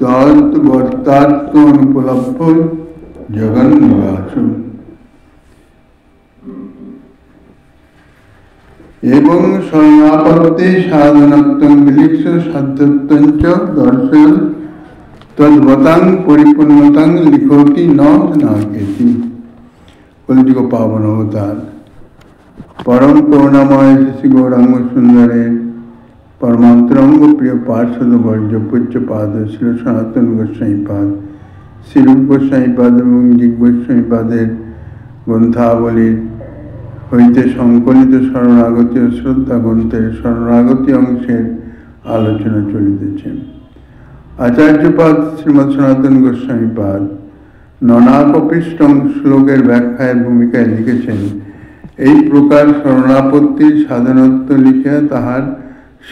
तद्वर्तात्मनुपलभ्य जगन्निवास एवं शरणापत्ति साधनत्वं विलिख्य साध्यत्वं च दर्शयन् तद्वतां परिपूर्णतां लिखोति न नाकेति। कलिजुग पावन अवतार परम करुणामय श्री गौरांग सुंदरे परमांतरंग प्रिय पार्षद वर्ज्य पूज्य पाद श्री सनातन गोस्वामी पाद श्री रूप गोस्वामी पाद एवं दिग गोस्वामी पादेर ग्रंथावली হইতে সংকলিত শরণাগতি ও শ্রদ্ধা গ্রন্থের শরণাগতি অংশের আলোচনা চলিতেছে। আচার্যপাদ শ্রীমৎ সনাতন গোস্বামী পাদ ননাকপৃষ্টং শ্লোকের ব্যাখ্যায় ভূমিকায় লিখেছেন, এই প্রকার শরণাপত্তির সাধনত্ব লিখিয়া তাহার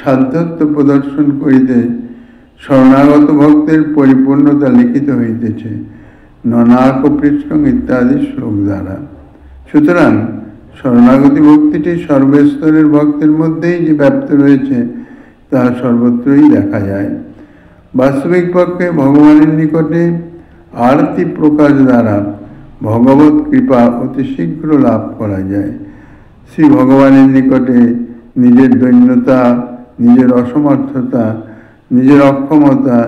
সাধ্যত্ব প্রদর্শন করিতে শরণাগত ভক্তের পরিপূর্ণতা লিখিত হইতেছে ননাকপৃষ্টং ইত্যাদি শ্লোক দ্বারা। সুতরাং শরণাগতি ভক্তিটি সর্বস্তরের ভক্তের মধ্যেই যে ব্যাপ্ত রয়েছে তাহা সর্বত্রই দেখা যায়। বাস্তবিক পক্ষে ভগবানের নিকটে আরতি প্রকাশ দ্বারা ভগবত কৃপা অতি শীঘ্র লাভ করা যায়। শ্রী ভগবানের নিকটে নিজের দৈন্যতা, নিজের অসমর্থতা, নিজের অক্ষমতা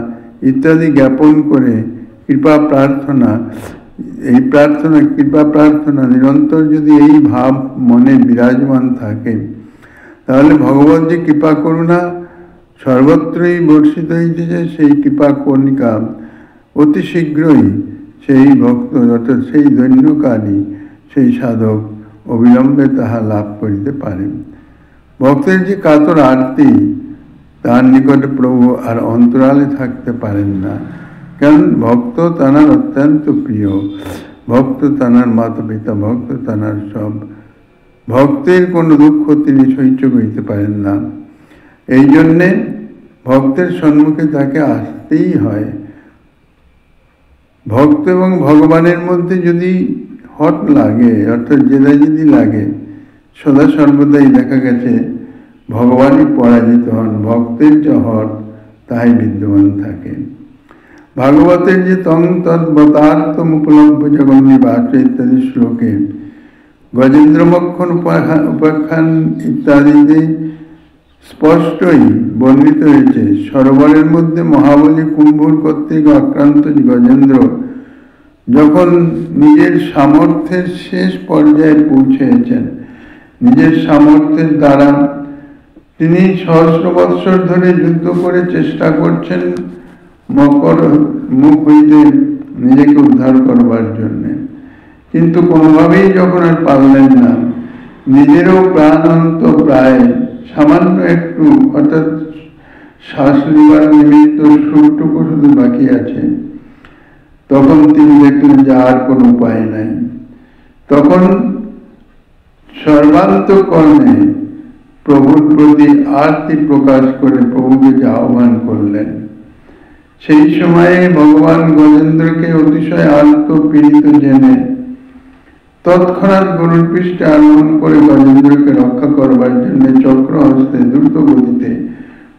ইত্যাদি জ্ঞাপন করে কৃপা প্রার্থনা কৃপা প্রার্থনা নিরন্তর যদি এই ভাব মনে বিরাজমান থাকে, তাহলে ভগবত যে কৃপা করুণা সর্বত্রই বর্ষিত হইতেছে, সেই কৃপা কর্ণিকা অতি শীঘ্রই সেই ভক্ত অর্থাৎ সেই দৈন্যকারী সেই সাধক অবিলম্বে তাহা লাভ করিতে পারেন। ভক্তের যে কাতর আরতি, তার নিকটে প্রভু আর অন্তরালে থাকতে পারেন না, কারণ ভক্ত তানার অত্যন্ত প্রিয়, ভক্ত তানার মাতা পিতা, ভক্ত তানার সব। ভক্তের কোনো দুঃখ তিনি সহ্য করিতে পারেন না, এই জন্যে ভক্তের সম্মুখে তাকে আসতেই হয়। ভক্ত এবং ভগবানের মধ্যে যদি হট লাগে অর্থাৎ জেদাজেদি লাগে, সদা সর্বদাই দেখা গেছে ভগবানই পরাজিত হন, ভক্তের যে হট তাহাই বিদ্যমান থাকে। ভাগবতের যে তং তদ্বতার্থম উপলভ্য জগন্নিবাস ইত্যাদি শ্লোকে গজেন্দ্রমক্ষণ উপাখ্যান ইত্যাদিতে স্পষ্টই বর্ণিত হয়েছে, সরোবরের মধ্যে মহাবলী কুম্ভুর কর্তৃক আক্রান্ত গজেন্দ্র যখন নিজের সামর্থ্যের শেষ পর্যায়ে পৌঁছেছেন, নিজের সামর্থ্যের দ্বারা তিনি সহস্র বৎসর ধরে যুদ্ধ করে চেষ্টা করছেন মকর মুখ হইতে নিজেকে উদ্ধার করবার জন্যে, কিন্তু কোনোভাবেই যখন আর পারলেন না, নিজেরও প্রাণান্ত প্রায় সামান্য একটু অর্থাৎ শ্বাস নেবার নিমিত্ত সুরটুকু শুধু বাকি আছে, তখন তিনি দেখলেন যে আর কোনো উপায় নাই। তখন সর্বান্তকরণে প্রভুর প্রতি আরতি প্রকাশ করে প্রভুকে যে আহ্বান করলেন, সেই সময়ে ভগবান গজেন্দ্রকে অতিশয় আত্মপীড়িত জেনে তৎক্ষণাৎ গরুর পৃষ্ঠে আরোহণ করে গজেন্দ্রকে রক্ষা করবার জন্য চক্র হস্তে দ্রুত গতিতে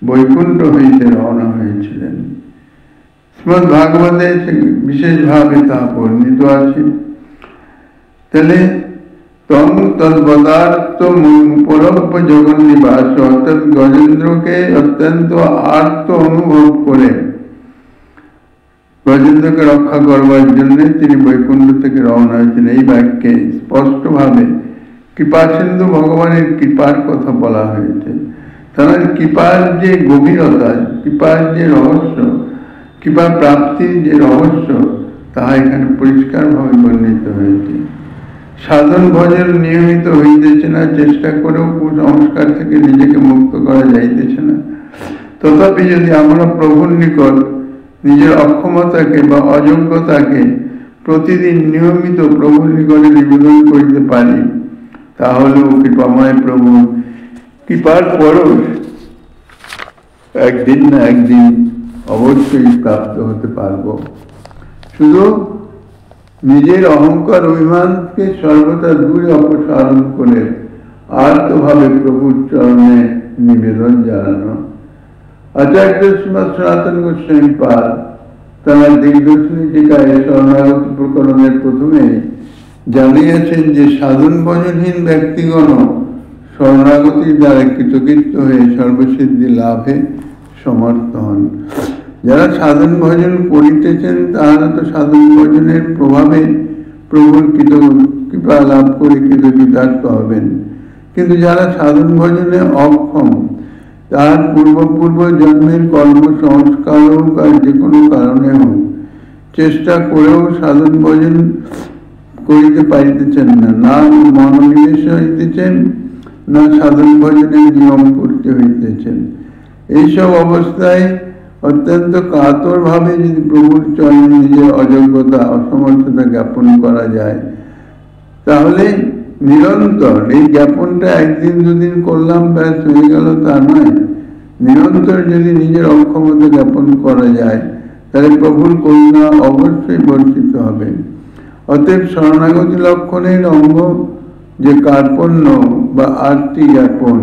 বৈকুণ্ঠ হইতে রওনা হয়েছিলেন। শ্রীমদ্ ভাগবতে বিশেষভাবে তা বর্ণিত আছে। তাহলে তং তদ্বতার্থ উপলভ্য জগন্নিবাস অর্থাৎ গজেন্দ্রকে অত্যন্ত আর্ত অনুভব করে গজেন্দ্রকে রক্ষা করবার জন্য তিনি বৈকুণ্ঠ থেকে রওনা হয়েছেন। এই বাক্যে স্পষ্টভাবে কৃপা সিন্ধু ভগবানের কৃপার কথা বলা হয়েছে। তার কৃপার যে গভীরতা, কৃপার যে রহস্য, কৃপা প্রাপ্তির যে রহস্য, তাহা এখানে পরিষ্কারভাবে বর্ণিত হয়েছে। সাধন ভজন নিয়মিত হইতেছে না, চেষ্টা করেও কুসংস্কার থেকে নিজেকে মুক্ত করা যাইতেছে না। তথাপি যদি আমরা প্রভুর নিকট নিজের অক্ষমতাকে বা অযোগ্যতাকে প্রতিদিন নিয়মিত প্রভুর নিকটে নিবেদন করিতে পারি, তাহলেও কৃপাময় প্রভু কৃপার পরশ একদিন না একদিন অবশ্যই প্রাপ্ত হতে পারব। শুধু নিজের অহংকার অভিমানকে সর্বদা দূরে অপসারণ করে আর্তভাবে প্রভুর চরণে নিবেদন জানানো। আচার্য শ্রীমৎ সনাতন গোস্বামী পাদ তারা দীর্ঘশ্রীটিকায় শরণাগত প্রকরণের প্রথমে জানিয়েছেন যে সাধন ভজনহীন ব্যক্তিগণ শরণাগতির দ্বারা কৃতকৃত্য হয়ে সর্বসিদ্ধি লাভে সমর্থ হন। যারা সাধন ভজন করিতেছেন তাহারা তো সাধন ভজনের প্রভাবে প্রভুর কৃপা লাভ করে কৃতকৃতার্থ হবেন, কিন্তু যারা সাধন ভজনে অক্ষম, তার পূর্ব জন্মের কর্ম সংস্কার হোক আর যে কোনো কারণে হোক চেষ্টা করেও সাধন ভজন করিতে পারিতেছেন না, না মনোনিবেশ হইতেছেন, না সাধন ভজনের নিয়ম করতে হইতেছেন। এইসব অবস্থায় অত্যন্ত কাতর ভাবে যদি প্রভুর চরণে নিজের অযোগ্যতা অসমর্থতা জ্ঞাপন করা যায়, তাহলে নিরন্তর এই জ্ঞাপনটা একদিন দুদিন করলাম ব্যাস হয়ে গেল তা নয়, নিরন্তর যদি নিজের অক্ষমতা জ্ঞাপন করা যায় তাহলে প্রভুর করুণা অবশ্যই বর্ষিত হবে। অতএব শরণাগতি লক্ষণের অঙ্গ যে কার্পণ্য বা আরতি জ্ঞাপন,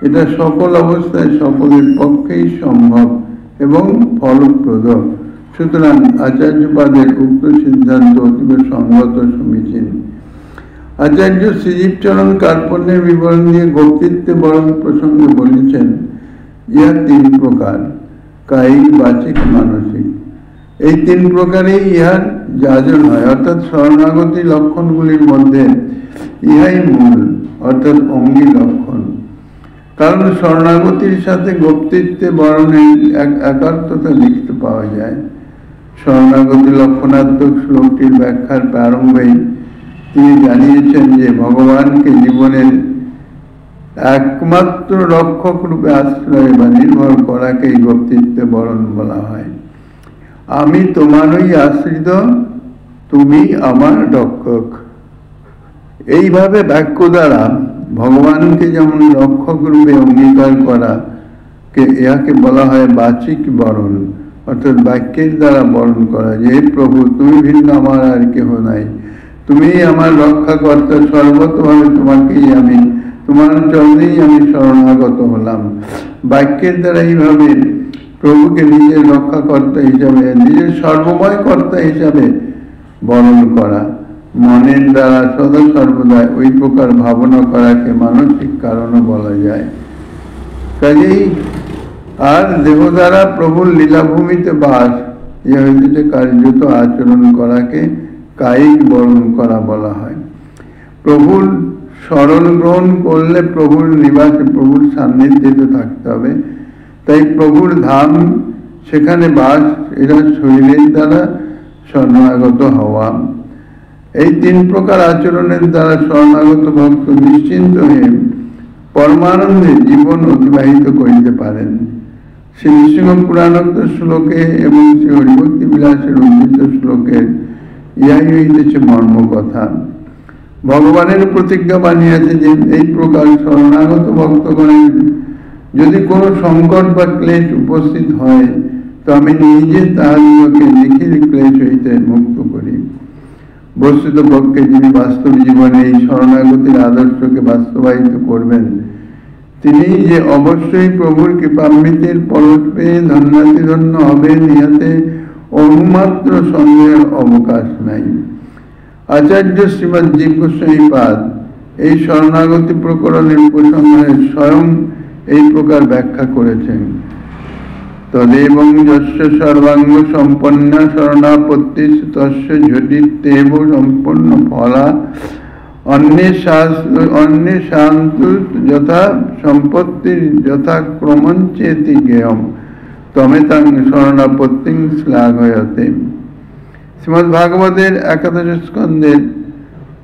এটা সকল অবস্থায় সকলের পক্ষেই সম্ভব এবং ফলপ্রদ। সুতরাং আচার্যপাদের উক্ত সিদ্ধান্ত অতীব সঙ্গত সমীচীন। আচার্য শ্রীজীবচরণ কার্পণ্যের বিবরণ দিয়ে গোপ্তিত্বে বরণ প্রসঙ্গে বলেছেন, ইহা তিন প্রকার, কায়িক, বাচিক, মানসিক। এই তিন প্রকারেই ইহার যাজন হয়, অর্থাৎ শরণাগতি লক্ষণগুলির মধ্যে ইহাই মূল, অর্থাৎ অঙ্গী লক্ষণ। কারণ শরণাগতির সাথে গোপ্তিত্বে বরণের এক একাত্মতা লিখিত পাওয়া যায়। শরণাগতি লক্ষণাত্মক শ্লোকটির ব্যাখ্যার প্রারম্ভেই তিনি জানিয়েছেন যে ভগবানকে জীবনের একমাত্র রক্ষক রূপে আশ্রয় বা নির্ভর করাকেই গোপ্তিত্বে বরণ বলা হয়। আমি তোমারই আশ্রিত, তুমি আমার রক্ষক। এইভাবে বাক্য দ্বারা ভগবানকে যেমন রক্ষক রূপে অঙ্গীকার করা ইহাকে বলা হয় বাচিক বরণ, অর্থাৎ বাক্যের দ্বারা বরণ করা, যে প্রভু তুমি ভিন্ন আমার আর কেহ নাই, তুমি আমার রক্ষাকর্তা, সর্বতভাবে তোমাকেই আমি, তোমার চরণেই আমি শরণাগত হলাম। বাক্যের দ্বারা এইভাবে প্রভুকে নিজের রক্ষাকর্তা হিসাবে, নিজের সর্বময় কর্তা হিসাবে বরণ করা। মনের দ্বারা সদা সর্বদা ওই প্রকার ভাবনা করাকে মানসিক কারণও বলা যায়। কাজেই আর দেহ দ্বারা প্রভুর লীলাভূমিতে বাস, ইহা হইতেছে কার্যত আচরণ করাকে কায়িক বরণ করা বলা হয়। প্রভুর শরণ গ্রহণ করলে প্রভুর নিবাসে, প্রভুর সান্নিধ্যে থাকতে হবে, তাই প্রভুর ধাম, সেখানে বাস, এরা শরীরের দ্বারা শরণাগত হওয়া। এই তিন প্রকার আচরণের দ্বারা শরণাগত ভক্ত নিশ্চিন্ত হয়ে পরমানন্দে জীবন অতিবাহিত করিতে পারেন। শ্রী নৃসিংহ পুরাণোক্ত শ্লোকে এবং শ্রী হরিভক্তি বিলাসের উদ্ধৃত শ্লোকের ইহাই হইতেছে মর্ম কথা। ভগবানের প্রতিজ্ঞা বানিয়েছে যে এই প্রকার শরণাগত ভক্তগণের যদি কোনো সংকট বা ক্লেশ উপস্থিত হয়, তো আমি নিজে তাহাদিগকে নিখিল ক্লেশ হইতে মুক্ত করি। বস্তুত পক্ষে যিনি বাস্তব জীবনে এই শরণাগতির আদর্শকে বাস্তবায়িত করবেন, তিনি যে অবশ্যই প্রভুর কৃপামৃতের পরশ পেয়ে ধন্যাতিধন্য হবেন, ইহাতে অনুমাত্র সন্দেহের অবকাশ নাই। আচার্য শ্রীমৎ জীব গোস্বামীপাদ এই শরণাগতি প্রকরণের উপসংহারে স্বয়ং এই প্রকার ব্যাখ্যা করেছেন। তদেবং যস্য সর্বাঙ্গ সম্পন্ন শরণাপত্তি তস্য ঝটিত্যেব সম্পন্ন ফলা অন্যে শান্তু যথা সম্পত্তির যথা ক্রমঞ্চেতি জ্ঞেয়ম তমেতাং শরণাপত্তিং শ্লাঘয়তে। শ্রীমদ্ ভাগবতের 11 স্কন্ধের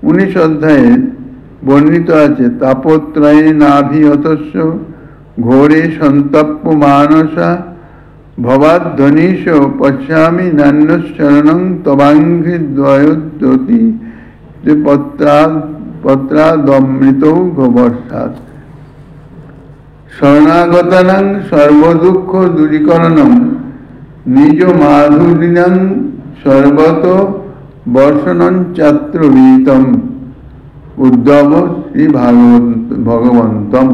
19 অধ্যায়ে বর্ণিত আছে, তাপত্রয়ে নাভিহতস্য ঘোরে সন্তপ্য মানসা ভবাধ্বনিশ পশ্যামি নান্যশরণং তবাঙ্ঘ্রি দ্বয়োদ্যতি পত্রাদমৃত ঘবর্ষাৎ। শরণাগতানাং সর্বদুঃখ দূরীকরণং নিজ মাধুরীনাং সর্বত বর্ষণং চাত্র বিহিতম উদ্ধব শ্রী ভগবন্তম।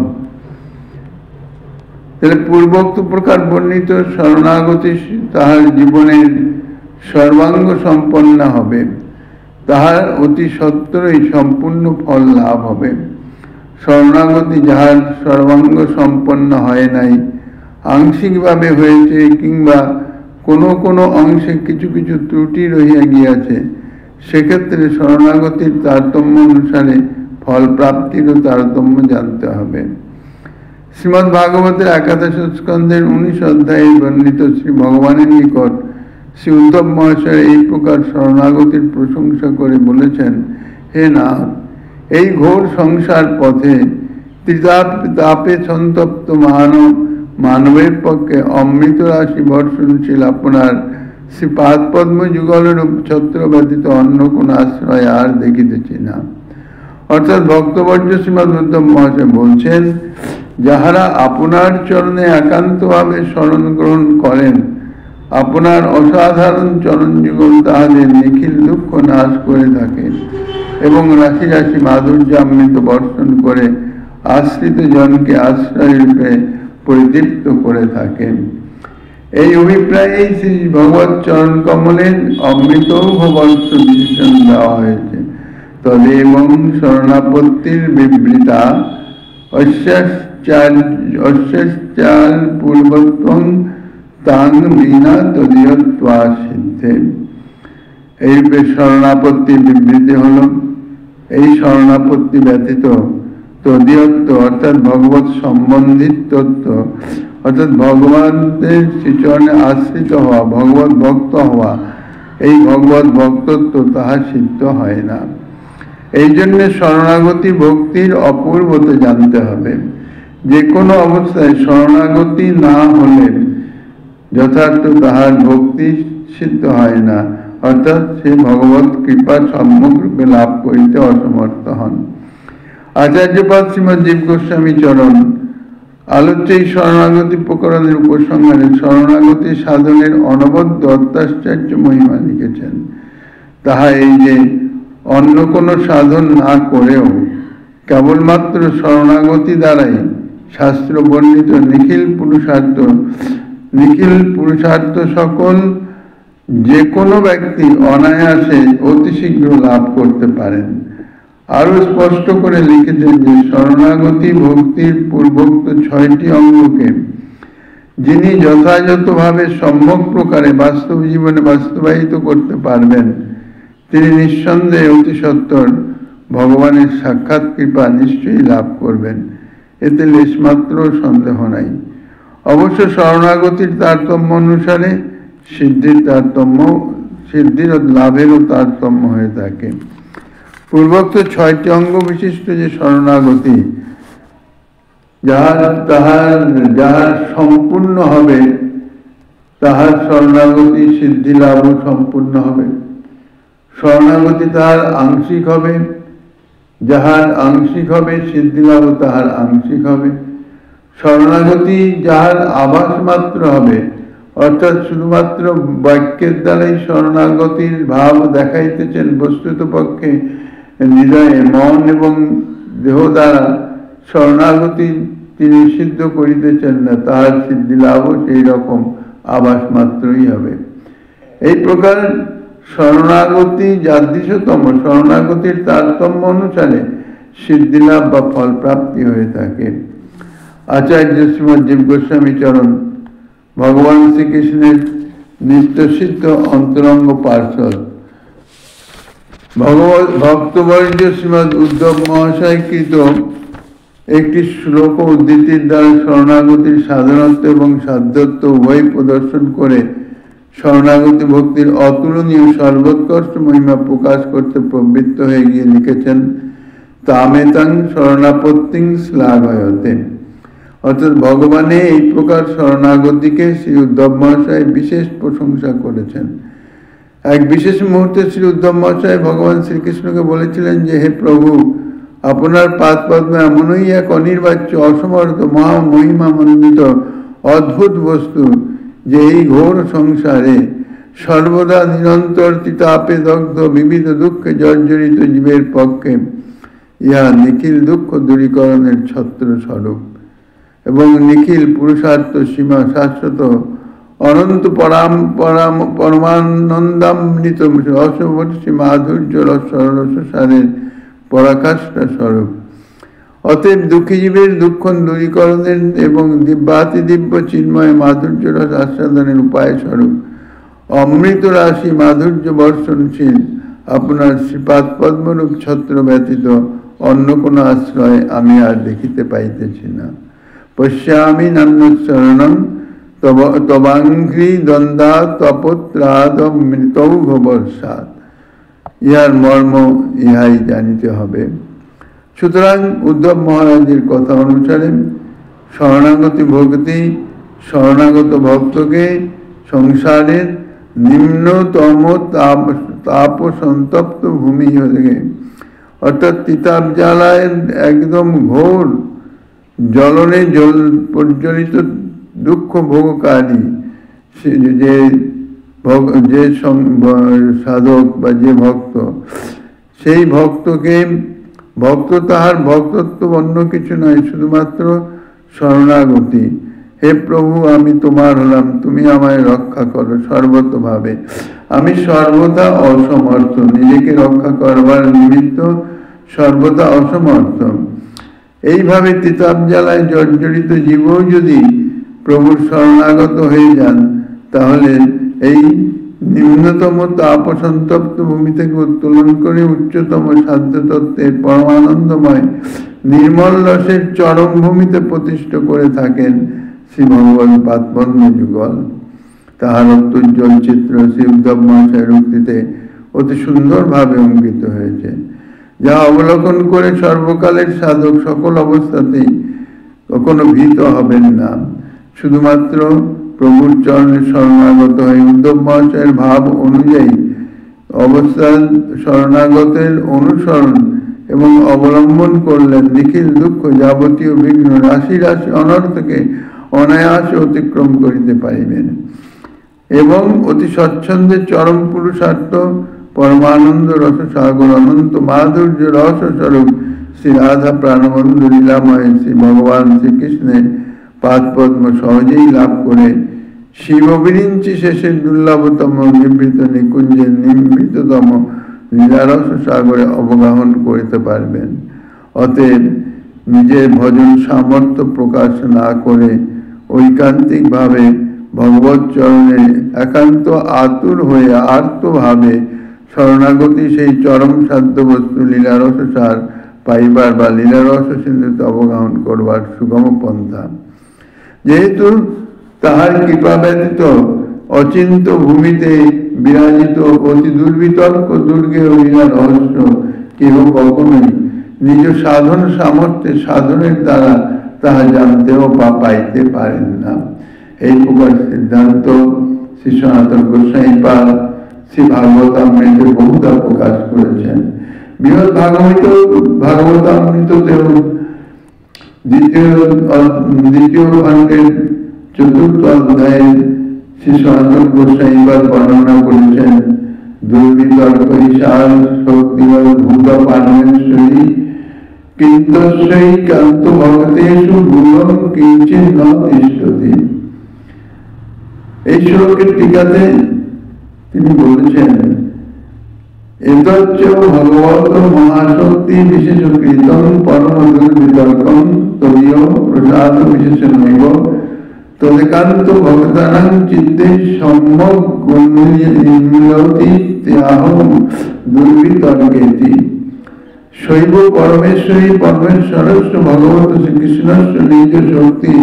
তাহলে পূর্বোক্ত প্রকার বর্ণিত শরণাগতি তাহার জীবনের সর্বাঙ্গ সম্পন্ন হবে, তাহার অতি সত্বরই সম্পূর্ণ ফল লাভ হবে। শরণাগতি যাহার সর্বাঙ্গ সম্পন্ন হয় নাই, আংশিকভাবে হয়েছে কিংবা কোনো কোনো অংশে কিছু কিছু ত্রুটি রহিয়া গিয়াছে, সেক্ষেত্রে শরণাগতির তারতম্য অনুসারে ফল প্রাপ্তিরও তারতম্য জানতে হবে। শ্রীমদ্ ভাগবতের 11 স্কন্ধের 19 অধ্যায়ে বর্ণিত শ্রী ভগবানের নিকট শ্রী উদ্ধব মহাশয় এই প্রকার শরণাগতির প্রশংসা করে বলেছেন, হে নাথ, এই ঘোর সংসার পথে ত্রিতাপে সন্তপ্ত মানবের পক্ষে অমৃত রাশি বর্ষণশীল আপনার শ্রীপাদ পদ্ম যুগলরূপ ছত্র ব্যতীত অন্য কোন আশ্রয় আর দেখিতেছি না। অর্থাৎ ভক্তবর্য শ্রীমদ্ উদ্ধব মহাশয় বলছেন, যাহারা আপনার চরণে একান্তভাবে শরণ গ্রহণ করেন, আপনার অসাধারণ চরণ যুগল তাহাদের নিখিল দুঃখ নাশ করে থাকে এবং রাশি রাশি মাধুর্যামৃত বর্ষণ করে আশ্রিত জনকে আশ্রয় রূপে পরিদীপ্ত করে থাকেন। এই অভিপ্রায়ে শ্রী ভগবত চরণ কমলের অমৃত বর্ষ বিশেষণ দেওয়া হয়েছে। তদেবং শরণাপত্তির বিবৃতা অস্যাশ্চাল পূর্বত্বং তাং বিনা তদীয়ত্বা সিদ্ধে। এইরূপে শরণাপত্তির বিবৃতি হল, এই শরণাপত্তি ব্যতীত তদীয়ত্ব অর্থাৎ ভগবত সম্বন্ধিত তত্ত্ব, অর্থাৎ ভগবানের শ্রীচরণে আশ্রিত হওয়া, ভগবত ভক্ত হওয়া, এই ভগবত ভক্তত্ব তাহা সিদ্ধ হয় না। এই জন্য শরণাগতি ভক্তির অপূর্বতা জানতে হবে। যে কোনো অবস্থায় শরণাগতি না হলে যথার্থ তাহার ভক্তি সিদ্ধ হয় না, অর্থাৎ সে ভগবত কৃপা সম্যক রূপে লাভ করিতে অসমর্থ হন। আচার্যপাদ শ্রীমৎ জীব গোস্বামী চরণ আলোচ্য এই শরণাগতি প্রকরণের উপসংহারে শরণাগতি সাধনের অনবদ্য অত্যাশ্চর্য মহিমা লিখেছেন। তাহা এই যে অন্য কোনো সাধন না করেও কেবলমাত্র শরণাগতি দ্বারাই শাস্ত্র বর্ণিত নিখিল পুরুষার্থ সকল যে কোনো ব্যক্তি অনায়াসে অতি শীঘ্র লাভ করতে পারেন। আরো স্পষ্ট করে লিখেছেন যে শরণাগতি ভক্তির পূর্বোক্ত 6টি অঙ্গকে যিনি যথাযথভাবে সম্যক প্রকারে বাস্তব জীবনে বাস্তবায়িত করতে পারবেন, তিনি নিঃসন্দেহে অতি সত্বর ভগবানের সাক্ষাৎ কৃপা নিশ্চয়ই লাভ করবেন, এতে লেশমাত্র সন্দেহ নাই। অবশ্য শরণাগতির তারতম্য অনুসারে সিদ্ধির লাভেরও তারতম্য হয়ে থাকে। পূর্বোক্ত 6টি অঙ্গ বিশিষ্ট যে শরণাগতি যাহার সম্পূর্ণ হবে, তাহার শরণাগতি সিদ্ধি লাভও সম্পূর্ণ হবে। শরণাগতি তাহার আংশিক হবে, যাহার আংশিক হবে সিদ্ধি লাভও তাহার আংশিক হবে। শরণাগতি যাহার আভাস মাত্র হবে, অর্থাৎ শুধুমাত্র বাক্যের দ্বারাই শরণাগতির ভাব দেখাইতেছেন, বস্তুত পক্ষে হৃদয়ে মন এবং দেহ দ্বারা শরণাগতি তিনি সিদ্ধ করিতেছেন না, তাহার সিদ্ধি লাভও সেই রকম আভাস মাত্রই হবে। এই প্রকার শরণাগতি যাদৃশতম শরণাগতির তারতম্য অনুসারে সিদ্ধিলাভ বা ফল প্রাপ্তি হয়ে থাকে। আচার্য শ্রীমৎ জীব গোস্বামী চরণ ভগবান শ্রীকৃষ্ণের নিত্যসিদ্ধ অন্তরঙ্গ পার্ষদ ভক্তবর্য শ্রীমৎ উদ্ধব মহাশয় কৃত একটি শ্লোক উদ্ধৃতির দ্বারা শরণাগতির সাধনত্ব এবং সাধ্যত্ব উভয় প্রদর্শন করে শরণাগতি ভক্তির অতুলনীয় সর্বোৎকর্ষ মহিমা প্রকাশ করতে প্রবৃত্ত হয়ে গিয়ে লিখেছেন, তামেতাং শরণাপত্তিং শ্লাঘয়তে। অর্থাৎ ভগবানে এই প্রকার শরণাগতিকে শ্রী উদ্ধব মহাশয় বিশেষ প্রশংসা করেছেন। এক বিশেষ মুহূর্তে শ্রী উদ্ধব মহাশয় ভগবান শ্রীকৃষ্ণকে বলেছিলেন যে, হে প্রভু, আপনার পাদ পদ্ম এমনই এক অনির্বাচ্য অসমর্থ মহিমামণ্ডিত অদ্ভুত বস্তু যে এই ঘোর সংসারে সর্বদা নিরন্তর তিতাপে দগ্ধ বিবিধ দুঃখে জর্জরিত জীবের পক্ষে ইহা নিখিল দুঃখ দূরীকরণের ছত্র স্বরূপ এবং নিখিল পুরুষার্থ সীমা শাশ্বত অনন্ত পরমানন্দামৃত রসবর্ষী মাধুর্য রসসারের পরাকাষ্ঠা স্বরূপ। অতএব দুঃখী জীবের দুঃখ দূরীকরণের এবং দিব্যাতিদিব্য চিন্ময় মাধুর্য রস আস্বাদনের উপায় স্বরূপ অমৃত রাশি মাধুর্য বর্ষণশীল আপনার শ্রীপাদ পদ্মরূপ ছত্র ব্যতীত অন্য কোনো আশ্রয় আমি আর দেখিতে পাইতেছি না। পশ্যামি নান্যচরণং তবাঙ্ঘ্রি দ্বন্দ্বা তপত্রাদ মৃতৌঘ বর্ষাৎ। ইহার মর্ম ইহাই জানিতে হবে। সুতরাং উদ্ধব মহারাজের কথা অনুসারে শরণাগতি ভক্তি শরণাগত ভক্তকে সংসারের নিম্নতম তাপ সন্তপ্ত ভূমি থেকে অর্থাৎ তিতাব জ্বালায় একদম ঘোর জ্বলনে জল পর্যলিত দুঃখ ভোগকারী যে সাধক বা যে ভক্ত, সেই ভক্ত তাহার ভক্তত্ব অন্য কিছু নয়, শুধুমাত্র শরণাগতি। হে প্রভু, আমি তোমার হলাম, তুমি আমায় রক্ষা করো সর্বতভাবে। আমি সর্বদা অসমর্থ, নিজেকে রক্ষা করবার নিমিত্ত সর্বদা অসমর্থ। এইভাবে তিতাব জ্বালায় জর্জরিত জীবও যদি প্রভুর শরণাগত হয়ে যান, তাহলে এই নিম্নতম তাপ সন্তপ্ত ভূমি থেকে উত্তোলন করে উচ্চতম সাধ্য তত্ত্বের পরমানন্দময় নির্মল রসের চরম ভূমিতে প্রতিষ্ঠ করে থাকেন শ্রী ভগবান পাদপদ্ম যুগল। তাহার অত্যুজ্জ্বল চিত্র শ্রী উদ্ধব মহাশয়ের উক্তিতে অতি সুন্দরভাবে অঙ্কিত হয়েছে, যা অবলোকন করে সর্বকালের সাধক সকল অবস্থাতেই কখনো ভীত হবেন না। শুধুমাত্র প্রভুর চরণে শরণাগত হয়ে উদ্ধব মহাশয়ের ভাব অনুযায়ী অবস্থান শরণাগতের অনুসরণ এবং অবলম্বন করলেন নিখিল দুঃখ যাবতীয় বিঘ্ন রাশি রাশি অনর্থকে অনায়াসে অতিক্রম করিতে পারিবেন এবং অতি স্বচ্ছন্দে চরম পুরুষার্থ পরমানন্দ রসসাগর অনন্ত মাধুর্য রসস্বরূপ শ্রী রাধা প্রাণবন্ধ লীলাময় শ্রী ভগবান শ্রীকৃষ্ণের পাদপদ্ম সহজেই লাভ করে শিব বিরিঞ্চি শেষের দুর্লভতম নিবৃত নিকুঞ্জের নিবৃততম লীলারস সাগরে অবগাহন করিতে পারবেন। অতএব নিজের ভজন সামর্থ্য প্রকাশ না করে ঐকান্তিকভাবে ভগবৎ চরণে একান্ত আতুর হয়ে আর্তভাবে শরণাগতি সেই চরম সাধ্য বস্তু লীলারস সার পাইবার বা লীলারস সিন্ধুতে অবগাহন করবার সুগম পন্থা। যেহেতু তাহার কৃপা ব্যতীত অচিন্ত ভূমিতে বিরাজিত অতি দুর্বিতর্ক দুর্গে লীলা রহস্য কেহ কখনোই নিজ সাধন সামর্থ্যে সাধনের দ্বারা তাহা জানতেও বা পাইতে পারেন না। এই প্রকার সিদ্ধান্ত শ্রী সনাতন গোস্বাইপাদ শ্রী ভাগবতামৃতে বহুদা প্রকাশ করেছেন। বৃহৎ ভাগবতামৃতেও দ্বিতীয় খণ্ডের ৪র্থ অধ্যায়ে শ্রী সনাতন গোস্বাইপাদ বর্ণনা করেছেন দুর্বিতর্ক ঈশান শক্তিবল ভূত পারমেশ্বরী কিন্তৈকান্ত ভক্তেষু গুণম কিঞ্চিৎ ন তিষ্ঠতি। এই শ্লোকের টিকাতে তিনি বলেছেন, এতচ্চ ভগবত মহাশক্তি বিশেষ কৃতং পরম দুর্বিতর্কং তদীয় প্রসাদ বিশেষণৈব তদেকান্ত ভক্তানাং চিত্তে সম্যক উন্মীলতি ত্যাহং দুর্বিতর্কেতি। শৈব পরমেশ্বরী পরমেশ্বরস্য ভগবত শ্রীকৃষ্ণস্য নিজ শক্তি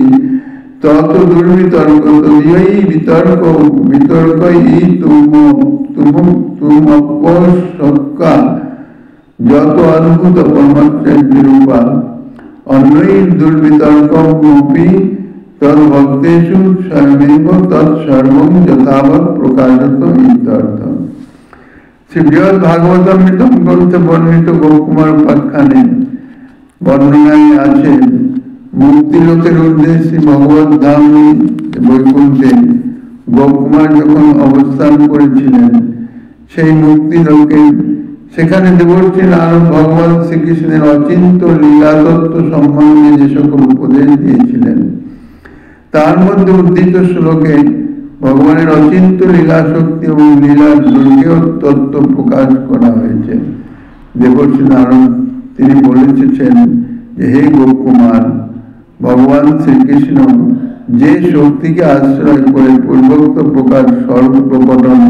তত দুর্বিতর্ক তদীয়ৈ বিতর্ক বিতর্কই তুমপস্যকা যত অদ্ভুত পরমাশ্চর্যরূপা অন্যৈর দুর্বিতর্কমপি তদ্ভক্তেষু স্বয়মেব তৎসর্বং যথাবৎ প্রকাশত ইত্যর্থ। শ্রী বৃহৎ ভাগবতামৃতম গ্রন্থে বর্ণিত গোপকুমার উপাখ্যানে বর্ণনায় আছে, মুক্তিলোকের উদ্দেশ্যে ভগবত ধাম বৈকুণ্ঠে গোপকুমার যখন অবস্থান করেছিলেন, সেই মুক্তিলোকে সেখানে দেবর্ষী নারদ ভগবান শ্রীকৃষ্ণের অচিন্ত লীলাতত্ত্ব সম্বন্ধে যে সকল উপদেশ দিয়েছিলেন, তার মধ্যে উদ্ধৃত শ্লোকে ভগবানের অচিন্ত লীলা শক্তি এবং লীলার দুর্গেয় তত্ত্ব প্রকাশ করা হয়েছে। দেবর্ষি নারদ তিনি বলেছেন যে হে গোকুমার, ভগবান শ্রীকৃষ্ণ যে শক্তিকে আশ্রয় করে পূর্বোক্ত প্রকার স্বরূপ প্রকটন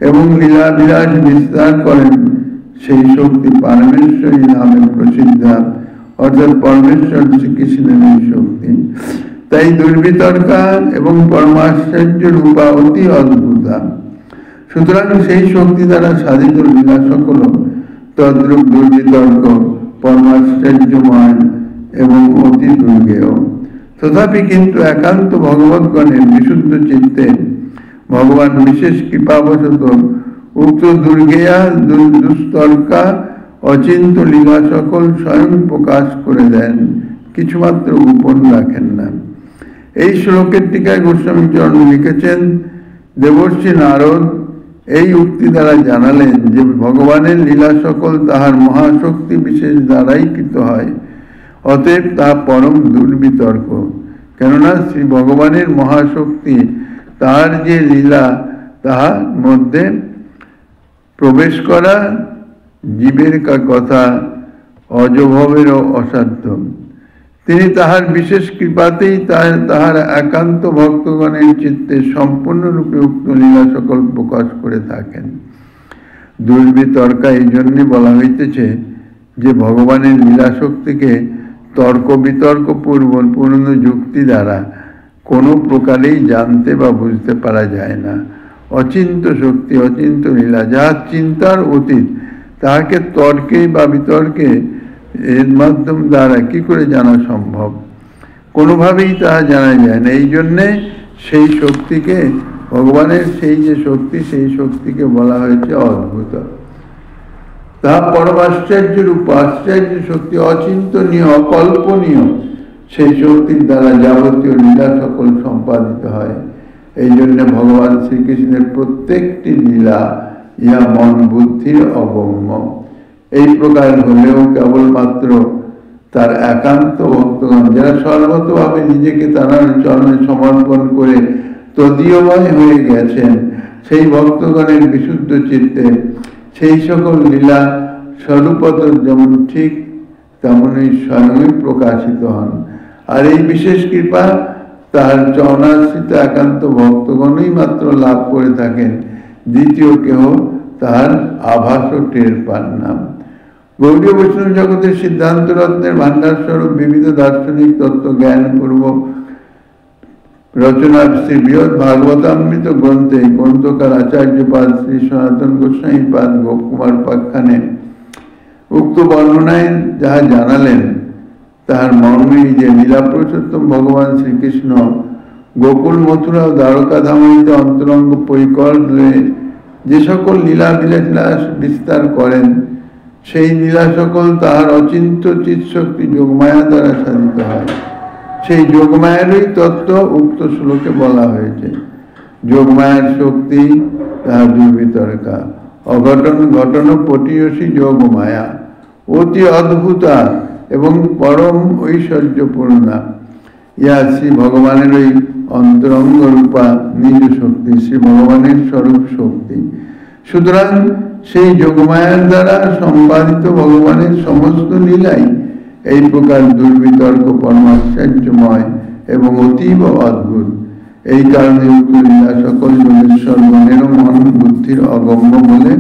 এবং লীলা বিলাস বিস্তার করেন, সেই শক্তি পরমেশ্বরী নামে প্রসিদ্ধ, অর্থাৎ পরমেশ্বর শ্রীকৃষ্ণের এই শক্তি। তাই দুর্বিতর্কা এবং পরমাশ্চর্য রূপা অতি অদ্ভুতা। সুতরাং সেই শক্তি দ্বারা সাধিত লীলা সকল তদ্রূপ দুর্বিতর্ক, পরমাশ্চর্যময় এবং অতি দুর্গেয়। তথাপি কিন্তু একান্ত ভগবৎগণের বিশুদ্ধ চিত্তে ভগবান বিশেষ কৃপাবশত উক্ত দুর্গেয়া দুস্তর্কা অচিন্ত লীলা সকল স্বয়ং প্রকাশ করে দেন, কিছুমাত্র গোপন রাখেন না। এই শ্লোকের টিকায় গোস্বামী চরণ লিখেছেন, দেবর্ষি নারদ এই উক্তি দ্বারা জানালেন যে ভগবানের লীলা সকল তাহার মহাশক্তি বিশেষ দ্বারাই কৃত হয়, অতএব তাহা পরম দুর্বিতর্ক। কেননা শ্রী ভগবানের মহাশক্তি তাহার যে লীলা তাহার মধ্যে প্রবেশ করা জীবের কথা অজভবেরও অসাধ্য। তিনি তাহার বিশেষ কৃপাতেই তাহার একান্ত ভক্তগণের চিত্তে সম্পূর্ণরূপে উক্ত লীলা সকল প্রকাশ করে থাকেন। দুর্বিতর্কা এই জন্যে বলা হইতেছে যে ভগবানের লীলা শক্তিকে তর্ক বিতর্ক পূর্ণ যুক্তি দ্বারা কোনো প্রকারেই জানতে বা বুঝতে পারা যায় না। অচিন্ত শক্তি, অচিন্ত লীলা, যাহা চিন্তার অতীত, তাহাকে তর্কে বা বিতর্কে এর মাধ্যম দ্বারা কি করে জানা সম্ভব? কোনোভাবেই তাহা জানা যায় না। এই জন্যে সেই শক্তিকে, ভগবানের সেই যে শক্তি, সেই শক্তিকে বলা হয়েছে অদ্ভুত। তাহা পরমাশ্চর্য রূপ, আশ্চর্য শক্তি, অচিন্তনীয়, অকল্পনীয়। সেই শক্তির দ্বারা যাবতীয় লীলা সকল সম্পাদিত হয়। এই জন্য ভগবান শ্রীকৃষ্ণের প্রত্যেকটি লীলা ইহা মন বুদ্ধির অগম্য। এই প্রকার হলেও কেবলমাত্র তার একান্ত ভক্তগণ, যারা সর্বতভাবে নিজেকে তার চরণে সমর্পণ করে তদীয়ময় হয়ে গেছেন, সেই ভক্তগণের বিশুদ্ধ চিত্তে সেই সকল লীলা স্বরূপত যেমন ঠিক তেমনই স্বয়ংই প্রকাশিত হন। আর এই বিশেষ কৃপা তার চরণাশ্রিত একান্ত ভক্তগণই মাত্র লাভ করে থাকেন, দ্বিতীয় কেহ তাহার আভাসও টের পান না। গৌড়ীয় বৈষ্ণব জগতের সিদ্ধান্ত রত্নের ভান্ডার স্বরূপ বিবিধ দার্শনিক তত্ত্ব জ্ঞান পূর্বক রচনা শ্রী বৃহৎ ভাগবতামৃত গ্রন্থে গ্রন্থকার আচার্যপাদ শ্রী সনাতন গোস্বামী পাদ গোপকুমার পাখ্যানে উক্ত বর্ণনায় যাহা জানালেন তাহার মর্মেই যে লীলা পুরুষোত্তম ভগবান শ্রীকৃষ্ণ গোকুল মথুরা ও দ্বারকা ধামনিতে অন্তরঙ্গ পরিকর যে সকল লীলা বিলাস বিস্তার করেন, সেই লীলা সকল তাহার অচিন্ত চিৎশক্তি যোগমায়া দ্বারা সাধিত হয়। সেই যোগমায়ারই তত্ত্ব উক্ত শ্লোকে বলা হয়েছে। যোগমায়ার শক্তি তাহার দুর্বিতর্কা, অঘটন ঘটন পটীয়সী যোগমায়া, অতি অদ্ভুতা এবং পরম ঐশ্বর্যপূর্ণা। ইহা শ্রী ভগবানের ওই অন্তরঙ্গ রূপা নিজ শক্তি, শ্রী ভগবানের স্বরূপ শক্তি। সুতরাং সেই যোগমায়ার দ্বারা সম্পাদিত ভগবানের সমস্ত লীলাই এই প্রকার দুর্বিতর্ক, পরমাশ্চর্যময় এবং অতীব অদ্ভুত। এই কারণে উক্ত লীলা সকল যোগেশ্বরগণেরও মন বুদ্ধির অগম্য বলে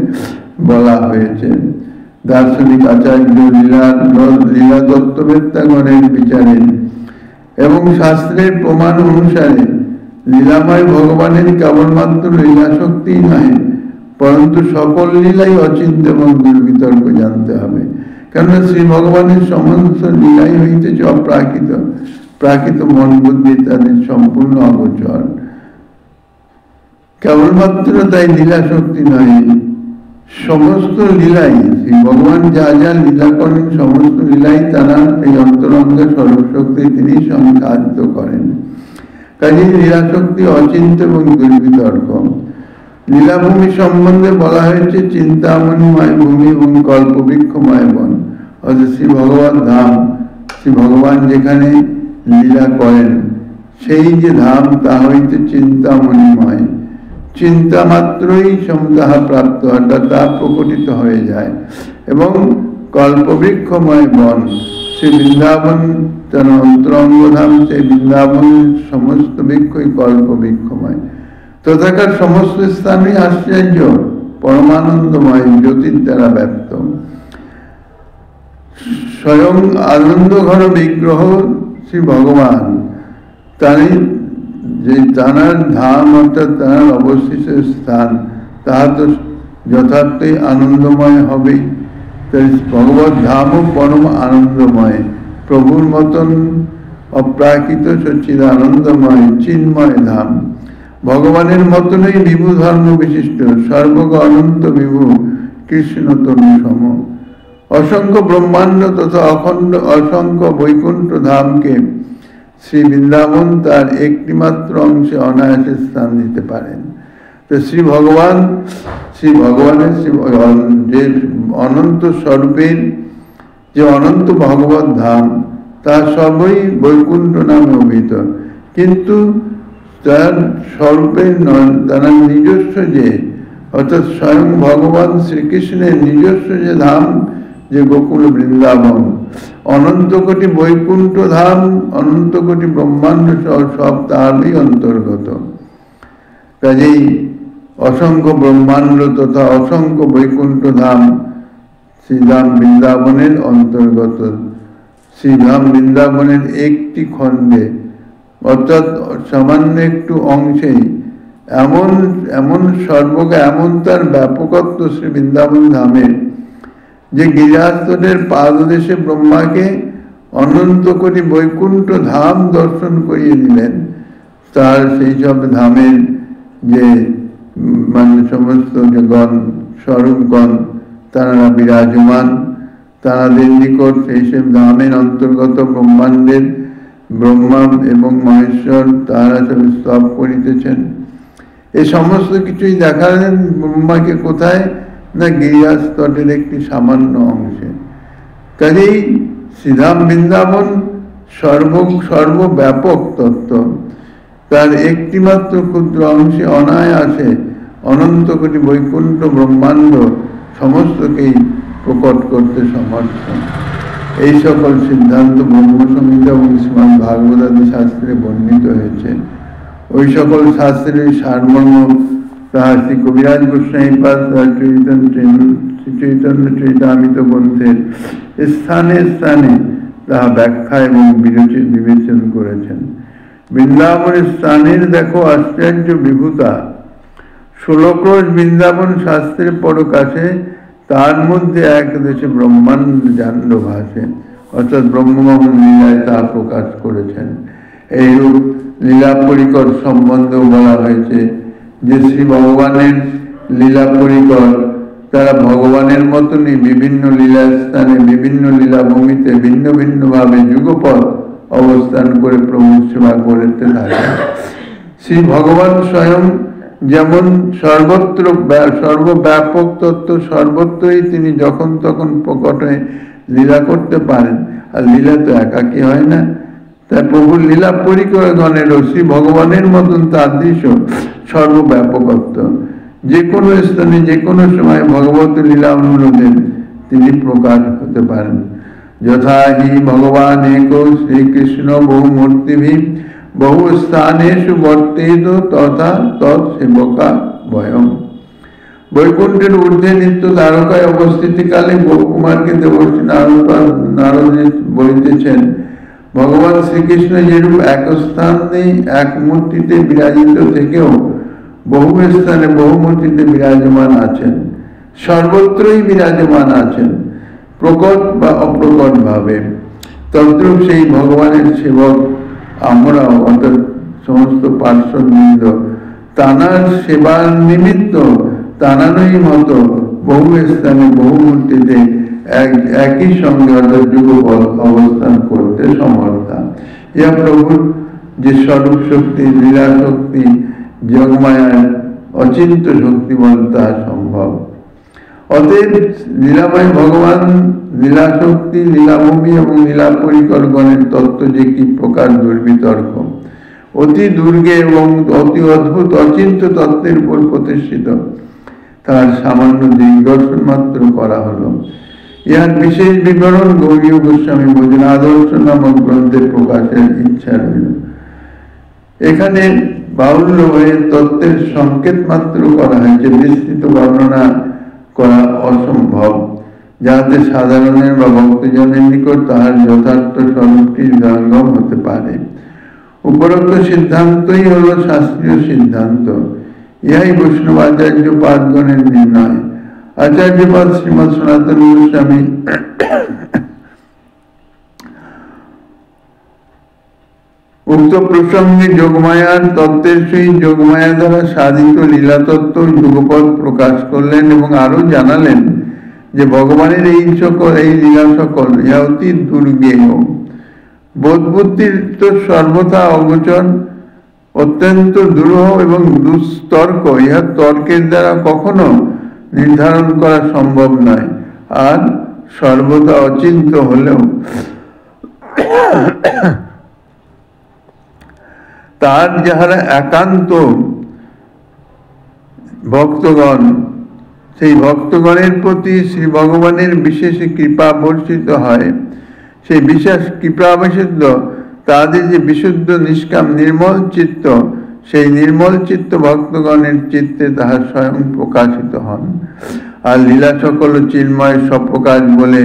বলা হয়েছে। দার্শনিক আচার্য লীলা তত্ত্ববেত্তাগণের বিচারে এবং শাস্ত্রের প্রমাণ অনুসারে লীলাময় ভগবানের কেবলমাত্র লীলা শক্তি নয়, পরন্তু সকল লীলাই অচিন্ত এবং দুর্বিতর্ক জানতে হবে। কেননা শ্রী ভগবানের সমস্ত লীলাই হইতেছে অপ্রাকৃত, প্রাকৃত মন বুদ্ধি তাদের সম্পূর্ণ অগোচর। কেবলমাত্র তাই লীলা শক্তি নয়, সমস্ত লীলাই শ্রী ভগবান যা যা লীলা করেন, সমস্ত লীলাই তারা এই অন্তরঙ্গ স্বরূপ শক্তি তিনি সংসাধিত করেন। কাজে লীলা শক্তি অচিন্ত এবং দুর্বিতর্ক। লীলাভূমি সম্বন্ধে বলা হয়েছে চিন্তামণিময় ভূমি এবং কল্পবৃক্ষময় বন। অর্থাৎ শ্রী ভগবান ধাম, শ্রী ভগবান যেখানে লীলা করেন সেই যে ধাম তা হইতে চিন্তামণিময়, চিন্তা মাত্রই সমতাহা প্রাপ্ত, অর্থাৎ তা প্রকটিত হয়ে যায়। এবং কল্পবৃক্ষময় বন, সে বৃন্দাবন তার অন্তরঙ্গ ধাম, সেই বৃন্দাবনের সমস্ত বৃক্ষই কল্পবৃক্ষময়। তথাকার সমস্ত স্থানই আশ্চর্য পরমানন্দময় জ্যোতির দ্বারা ব্যপ্ত। স্বয়ং আনন্দ ঘর বিগ্রহ শ্রী ভগবান, তারই যে তাঁর ধাম অর্থাৎ তাঁর অবশিষ্ট স্থান, তাহা তো যথার্থই আনন্দময় হবেই। ভগবত ধামও পরম আনন্দময়, প্রভুর মতন অপ্রাকৃত সচ্চিদ আনন্দময় চিন্ময় ধাম। ভগবানের মতনই বিভু ধর্ম বিশিষ্ট, সর্বগ অনন্ত বিভু কৃষ্ণ তনু সম। অসংখ্য ব্রহ্মাণ্ড তথা অখণ্ড অসংখ্য বৈকুণ্ঠ ধামকে শ্রী বৃন্দাবন তার একটিমাত্র অংশে অনায়াসে স্থান দিতে পারেন। তো শ্রী ভগবানের যে অনন্ত স্বরূপের যে অনন্ত ভগবত ধাম, তা সবই বৈকুণ্ঠ নামে অভিহিত, কিন্তু তার স্বরূপের তারা নিজস্ব যে অর্থাৎ স্বয়ং ভগবান শ্রীকৃষ্ণের নিজস্ব যে ধাম, যে গোকুল বৃন্দাবন, অনন্ত কোটি বৈকুণ্ঠ ধাম, অনন্ত কোটি ব্রহ্মাণ্ড সব তারই অন্তর্গত। কাজেই অসংখ্য ব্রহ্মাণ্ড তথা অসংখ্য বৈকুণ্ঠ ধাম শ্রীধাম বৃন্দাবনের অন্তর্গত। শ্রীধাম বৃন্দাবনের একটি খণ্ডে অর্থাৎ সামান্য একটু অংশেই এমন এমন সর্বজ্ঞ, এমন তার ব্যাপকত্ব শ্রী বৃন্দাবন ধামের, যে গিরিরাজের পাদদেশে ব্রহ্মাকে অনন্ত কোটি বৈকুণ্ঠ ধাম দর্শন করিয়ে দিলেন। তার সেই সব ধামের যে মানে সমস্ত যে গণ স্বরূপগণ তারা বিরাজমান, তারাদের নিকট সেই সব ধামের অন্তর্গত ব্রহ্মাণ্ডের ব্রহ্মা এবং মহেশ্বর তারা সব স্তব করিতেছেন। এই সমস্ত কিছুই দেখালেন ব্রহ্মাকে কোথায় না গিরিরাজ তটের একটি সামান্য অংশে। কাজেই শ্রীধাম বৃন্দাবন সর্বব্যাপক তত্ত্ব, তার একটিমাত্র ক্ষুদ্র অংশে অনায়াসে অনন্ত কোটি বৈকুণ্ঠ ব্রহ্মাণ্ড সমস্তকেই প্রকট করতে সমর্থ। এই সকল সিদ্ধান্ত ব্রহ্মসংহিতা এবং শ্রীমদ্ ভাগবতাদি শাস্ত্রে বর্ণিত হয়েছে। ওই সকল শাস্ত্রের সারমর্ম তাহা শ্রী কবিরাজ গোস্বামীপাদ শ্রী চৈতন্য চরিতামৃত গ্রন্থের স্থানে স্থানে তাহা ব্যাখ্যা এবং বিবেচন করেছেন। বৃন্দাবনের স্থানের দেখো আশ্চর্য বিভূতা, 16 ক্রোশ বৃন্দাবন শাস্ত্রের পরকাশে, তার মধ্যে এক দেশে ব্রহ্মাণ্ড জান্ড ভাসে, অর্থাৎ ব্রহ্মমোহন লীলায় তা প্রকাশ করেছেন। এইরূপ লীলা পরিকর সম্বন্ধেও বলা হয়েছে যে শ্রী ভগবানের লীলা পরিকর তারা ভগবানের মতনই বিভিন্ন লীলা স্থানে বিভিন্ন লীলাভূমিতে ভিন্ন ভিন্নভাবে যুগপৎ অবস্থান করে প্রভু সেবা করতে থাকে। শ্রী ভগবান স্বয়ং যেমন সর্বত্র সর্বব্যাপক তত্ত্ব, সর্বত্রই তিনি যখন তখন প্রকট হয়ে লীলা করতে পারেন। আর লীলা তো একাকী হয় না, তাই প্রভুর লীলা পরিকরগণেরও শ্রী ভগবানের মতন তার দৃশ্য সর্বব্যাপকত্ব। যে কোনো স্থানে যে কোনো সময় ভগবত লীলা অনুরোধে তিনি প্রকাশ হতে পারেন। যথা হি ভগবান এক শ্রীকৃষ্ণ বহু মূর্তিভি বহু স্থানেষু বর্তেত তথা তৎ সেবকা বয়ম। বৈকুণ্ঠের ঊর্ধ্বে নিত্য দ্বারকায় অবস্থিতিকালে গোপকুমারকে দেবর্ষী নারদ বলিতেছেন, ভগবান শ্রীকৃষ্ণ যেরূপ এক স্থানে এক মূর্তিতে বিরাজিত থেকেও বহু স্থানে বহু মূর্তিতে বিরাজমান আছেন, সর্বত্রই বিরাজমান আছেন প্রকট বা অপ্রকট ভাবে, তদ্রূপ সেই ভগবানের সেবক আমরাও অর্থাৎ সমস্ত পার্শ্ববৃন্দ তানার সেবার নিমিত্ত তানারই মতো বহু স্থানে বহু মূর্তিতে একই সঙ্গে অর্থাৎ যুগপৎ অবস্থান করতে সমর্থা। ইহা প্রভুর যে স্বরূপ শক্তি, লীলা শক্তি, যোগমায়ার অচিন্ত শক্তি বল তা সম্ভব। অতএব লীলাময় ভগবান লীলা শক্তি, লীলাভূমি এবং লীলা পরিকরগণের তত্ত্ব যে কি প্রকার দুর্বিতর্ক, অতি দুর্গে এবং অতি অদ্ভুত অচিন্ত তত্ত্বের উপর প্রতিষ্ঠিত, তার সামান্য দিগদর্শন মাত্র করা হলো। ইহার বিশেষ বিবরণ গৌড়ীয় গোস্বামী ভজন আদর্শ নামক গ্রন্থের প্রকাশের ইচ্ছা রইল। এখানে বাউল্য হয়ে তত্ত্বের সংকেত মাত্র করা হয়েছে, বিস্তৃত বর্ণনা করা অসম্ভব, যাতে সাধারণের বা ভক্তজনের নিকট তাহার যথার্থ স্বরূপটি হৃদয়ঙ্গম হতে পারে। উপরোক্ত সিদ্ধান্তই হল শাস্ত্রীয় সিদ্ধান্ত। ইহাই বৈষ্ণব আচার্য পাদগণের নির্ণয়। আচার্যপাদ শ্রীমৎ সনাতন গোস্বামী উক্ত প্রসঙ্গে যোগমায়ার তত্ত্বের সহিত যোগমায়া দ্বারা সাধিত লীলা তত্ত্ব যুগপৎ প্রকাশ করলেন এবং আরো জানালেন যে ভগবানের এই লীলা সকল ইহা অতি দুর্গেয়, বোধ বুদ্ধির তো সর্বথা অগোচর, অত্যন্ত দুরূহ এবং দুস্তর্ক, ইহা তর্কের দ্বারা কখনো নির্ধারণ করা সম্ভব নয়। আর সর্বদা অচিন্ত হলেও তার যাহারা একান্ত ভক্তগণ, সেই ভক্তগণের প্রতি শ্রী ভগবানের বিশেষ কৃপা বর্ষিত হয়, সেই বিশেষ কৃপাবশিষ্ট তাদের যে বিশুদ্ধ নিষ্কাম নির্মল চিত্ত, সেই নির্মল চিত্ত ভক্তগণের চিত্তে তাহা স্বয়ং প্রকাশিত হন। আর লীলা সকল চিন্ময় স্বপ্রকাশ বলে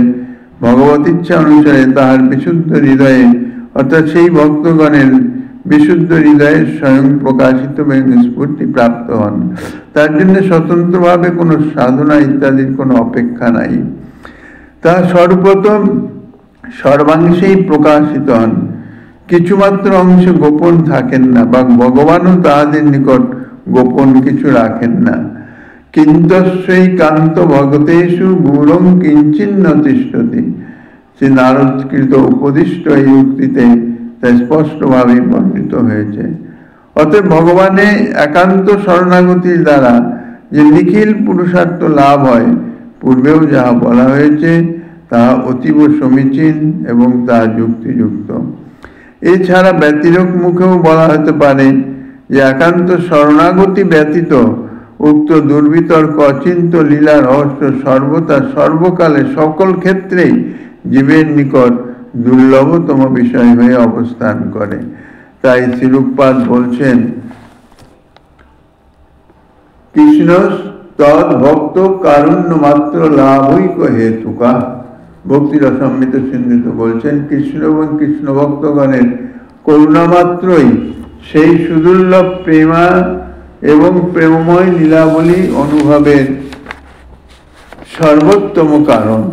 ভগবত ইচ্ছা অনুসারে তাহার বিশুদ্ধ হৃদয়ে, অর্থাৎ সেই ভক্তগণের বিশুদ্ধ হৃদয়ে স্বয়ং প্রকাশিত এবং স্ফূর্তি প্রাপ্ত হন। তার জন্য স্বতন্ত্রভাবে কোনো সাধনা ইত্যাদির কোনো অপেক্ষা নাই। তাহা সর্বপ্রথম সর্বাংশেই প্রকাশিত হন, কিছুমাত্র অংশ গোপন থাকেন না, বা ভগবানও তাহাদের নিকট গোপন কিছু রাখেন না। কিন্তস্যৈ কান্ত ভগতেষু গূঢ়ং কিঞ্চিন্ন তিষ্ঠতি, সে নারদকৃত উপদিষ্ট এই উক্তিতে তা স্পষ্টভাবে বর্ণিত হয়েছে। অতএব ভগবানে একান্ত শরণাগতির দ্বারা যে নিখিল পুরুষার্থ লাভ হয়, পূর্বেও যাহা বলা হয়েছে তাহা অতীব সমীচীন এবং তাহা যুক্তিযুক্ত। এছাড়া ব্যতিরেক মুখেও বলা হতে পারে যে একান্ত শরণাগতি ব্যতীত উক্ত দুর্বিতর্ক অচিন্ত লীলা রহস্য সর্বদা সর্বকালে সকল ক্ষেত্রেই জীবের নিকট দুর্লভতম বিষয় হয়ে অবস্থান করে। তাই শ্রীরূপপাদ বলছেন, কৃষ্ণ তদ ভক্ত কারুণ্য মাত্র লাভৈক হেতুকা। ভক্তি রসামৃত সিন্ধুতে বলছেন, কৃষ্ণ এবং কৃষ্ণ ভক্তগণের করুণা মাত্রই সেই সুদুর্লভ প্রেমা এবং প্রেমময় লীলাবলী অনুভবের সর্বোত্তম কারণ।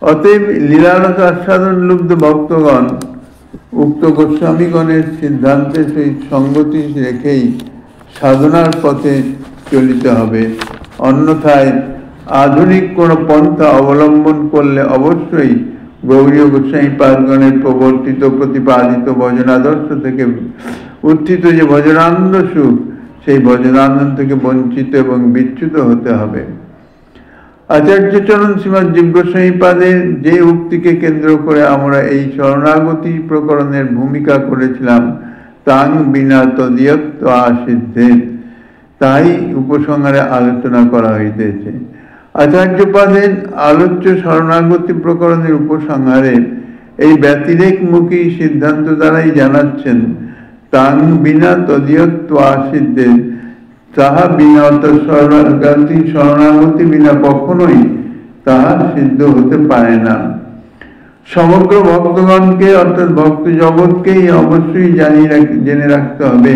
অতএব লীলারস আস্বাদন লুব্ধ ভক্তগণ উক্ত গোস্বামীগণের সিদ্ধান্তের সহিত সঙ্গতি রেখেই সাধনার পথে চলিতে হবে। অন্যথায় আধুনিক কোনো পন্থা অবলম্বন করলে অবশ্যই গৌড়ীয় গোস্বামী পাদগণের প্রবর্তিত প্রতিপাদিত ভজনাদর্শ থেকে উত্থিত যে ভজনানন্দ সুখ, সেই ভজনানন্দ থেকে বঞ্চিত এবং বিচ্যুত হতে হবে। আচার্যচরণ শ্রীমৎ জীব গোস্বামী পাদের যে উক্তিকে কেন্দ্র করে আমরা এই শরণাগতি প্রকরণের ভূমিকা করেছিলাম, তাং বিনা তদীয়ত্ব আসিদ্ধের, তাই উপসংহারে আলোচনা করা হইতেছে। আচার্যপাদের আলোচ্য শরণাগতি প্রকরণের উপসংহারে এই ব্যতিরেকমুখী সিদ্ধান্ত দ্বারাই জানাচ্ছেন, তাং বিনা তদীয়ত্ব আসিদ্ধের, তাহা বিনা অর্থাৎ শরণাগতি বিনা কখনোই তাহা সিদ্ধ হতে পারে না। সমগ্র ভক্তগণকে অর্থাৎ ভক্ত জগৎকেই অবশ্যই জেনে রাখতে হবে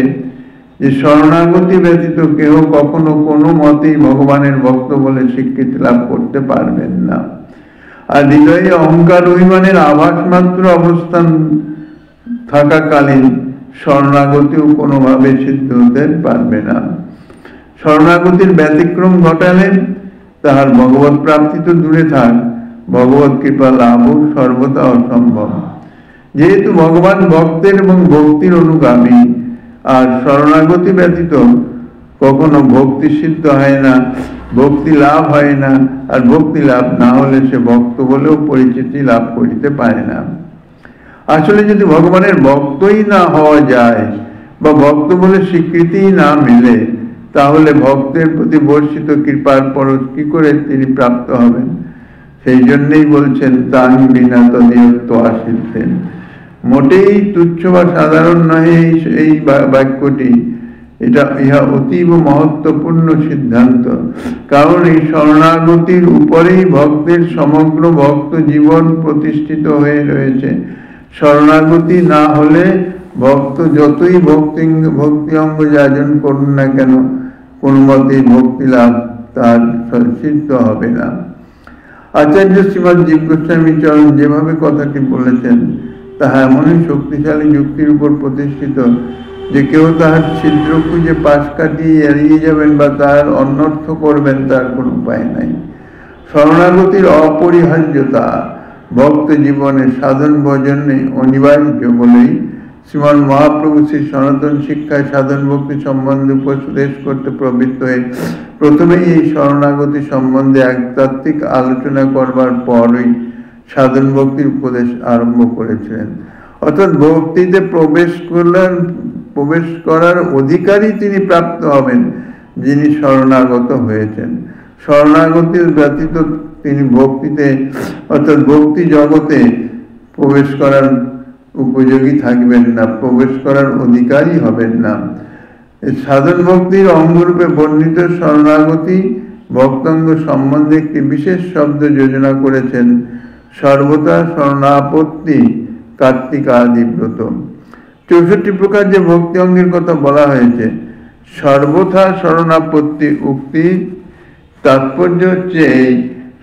যে শরণাগতি ব্যতীত কেহ কখনো কোনো মতেই ভগবানের ভক্ত বলে স্বীকৃতি লাভ করতে পারবেন না। আর হৃদয়ে অহংকার অভিমানের আভাস মাত্র অবস্থান থাকাকালীন শরণাগতিও কোনোভাবে সিদ্ধ হতে পারবে না। শরণাগতির ব্যতিক্রম ঘটালেন তাহার ভগবত প্রাপ্তি তো দূরে থাক, ভগবত কৃপা লাভও সর্বদা অসম্ভব। যেহেতু ভগবান ভক্তের এবং ভক্তির অনুগামী, আর শরণাগতি ব্যতীত কখনো ভক্তি সিদ্ধ হয় না, ভক্তি লাভ হয় না, আর ভক্তি লাভ না হলে সে ভক্ত বলেও পরিচিতি লাভ করিতে পারে না। আসলে যদি ভগবানের ভক্তই না হওয়া যায় বা ভক্ত বলে স্বীকৃতি না মিলে, তাহলে ভক্তের প্রতি বর্ষিত কৃপার পরশ কি করে তিনি প্রাপ্ত হবেন? সেই জন্যই বলছেন তাং বিনা তদীয়ত্ব আসিতেন। মোটেই তুচ্ছ বা সাধারণ নয় এই বাক্যটি, ইহা অতীব মহত্বপূর্ণ সিদ্ধান্ত। কারণ এই শরণাগতির উপরেই ভক্তের সমগ্র ভক্ত জীবন প্রতিষ্ঠিত হয়ে রয়েছে। শরণাগতি না হলে ভক্ত যতই ভক্তি অঙ্গ যাজন করুন না কেন, কোন মতেই ভক্তি লাভ তার সিদ্ধ হবে না। আচার্য শ্রীমৎ জীব গোস্বামী চরণ যেভাবে কথাটি বলেছেন, তাহা এমনই শক্তিশালী যুক্তির উপর প্রতিষ্ঠিত যে কেউ তাহার ছিদ্র খুঁজে পাশ কাটিয়ে এড়িয়ে যাবেন বা তার অনর্থ করবেন, তার কোনো উপায় নাই। শরণাগতির অপরিহার্যতা ভক্ত জীবনে সাধন ভজনে অনিবার্য বলেই শ্রীমান মহাপ্রভু শ্রী সনাতন শিক্ষায় সাধন ভক্তি সম্বন্ধে উপদেশ করতে প্রবৃত্ত হয়ে প্রথমেই এই শরণাগতি সম্বন্ধে এক তাত্ত্বিক আলোচনা করবার পরই সাধন ভক্তির উপদেশ আরম্ভ করেছিলেন। অর্থাৎ ভক্তিতে প্রবেশ করার অধিকারী তিনি প্রাপ্ত হবেন যিনি শরণাগত হয়েছেন। শরণাগতির ব্যতীত তিনি ভক্তিতে অর্থাৎ ভক্তি জগতে প্রবেশ করার উপযোগী থাকবেন না, প্রবেশ করার অধিকারী হবেন না। সাধন ভক্তির অঙ্গরূপে বর্ণিত শরণাগতি ভক্তাঙ্গ সম্বন্ধে একটি বিশেষ শব্দ যোজনা করেছেন, সর্বদা শরণাপত্তি কার্তিকাদি ব্রত। 64 প্রকার যে ভক্তি অঙ্গের কথা বলা হয়েছে, সর্বথা শরণাপত্তি উক্তি তাৎপর্য হচ্ছে এই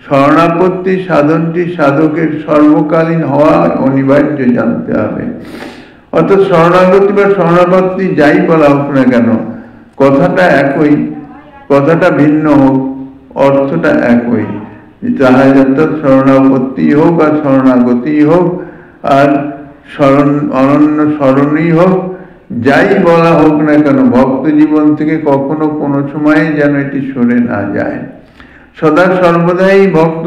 শরণাপত্তি সাধনটি সাধকের সর্বকালীন হওয়া অনিবার্য জানতে হবে। অর্থাৎ শরণাগতি বা শরণাপত্তি যাই বলা হোক না কেন, কথাটা একই, কথাটা ভিন্ন হোক, অর্থটা একই। তাহা অর্থাৎ শরণাপত্তি হোক আর শরণাগতি হোক আর অনন্য স্মরণই হোক, যাই বলা হোক না কেন, ভক্ত জীবন থেকে কখনো কোনো সময়ে যেন এটি সরে না যায়। সদা সর্বদাই ভক্ত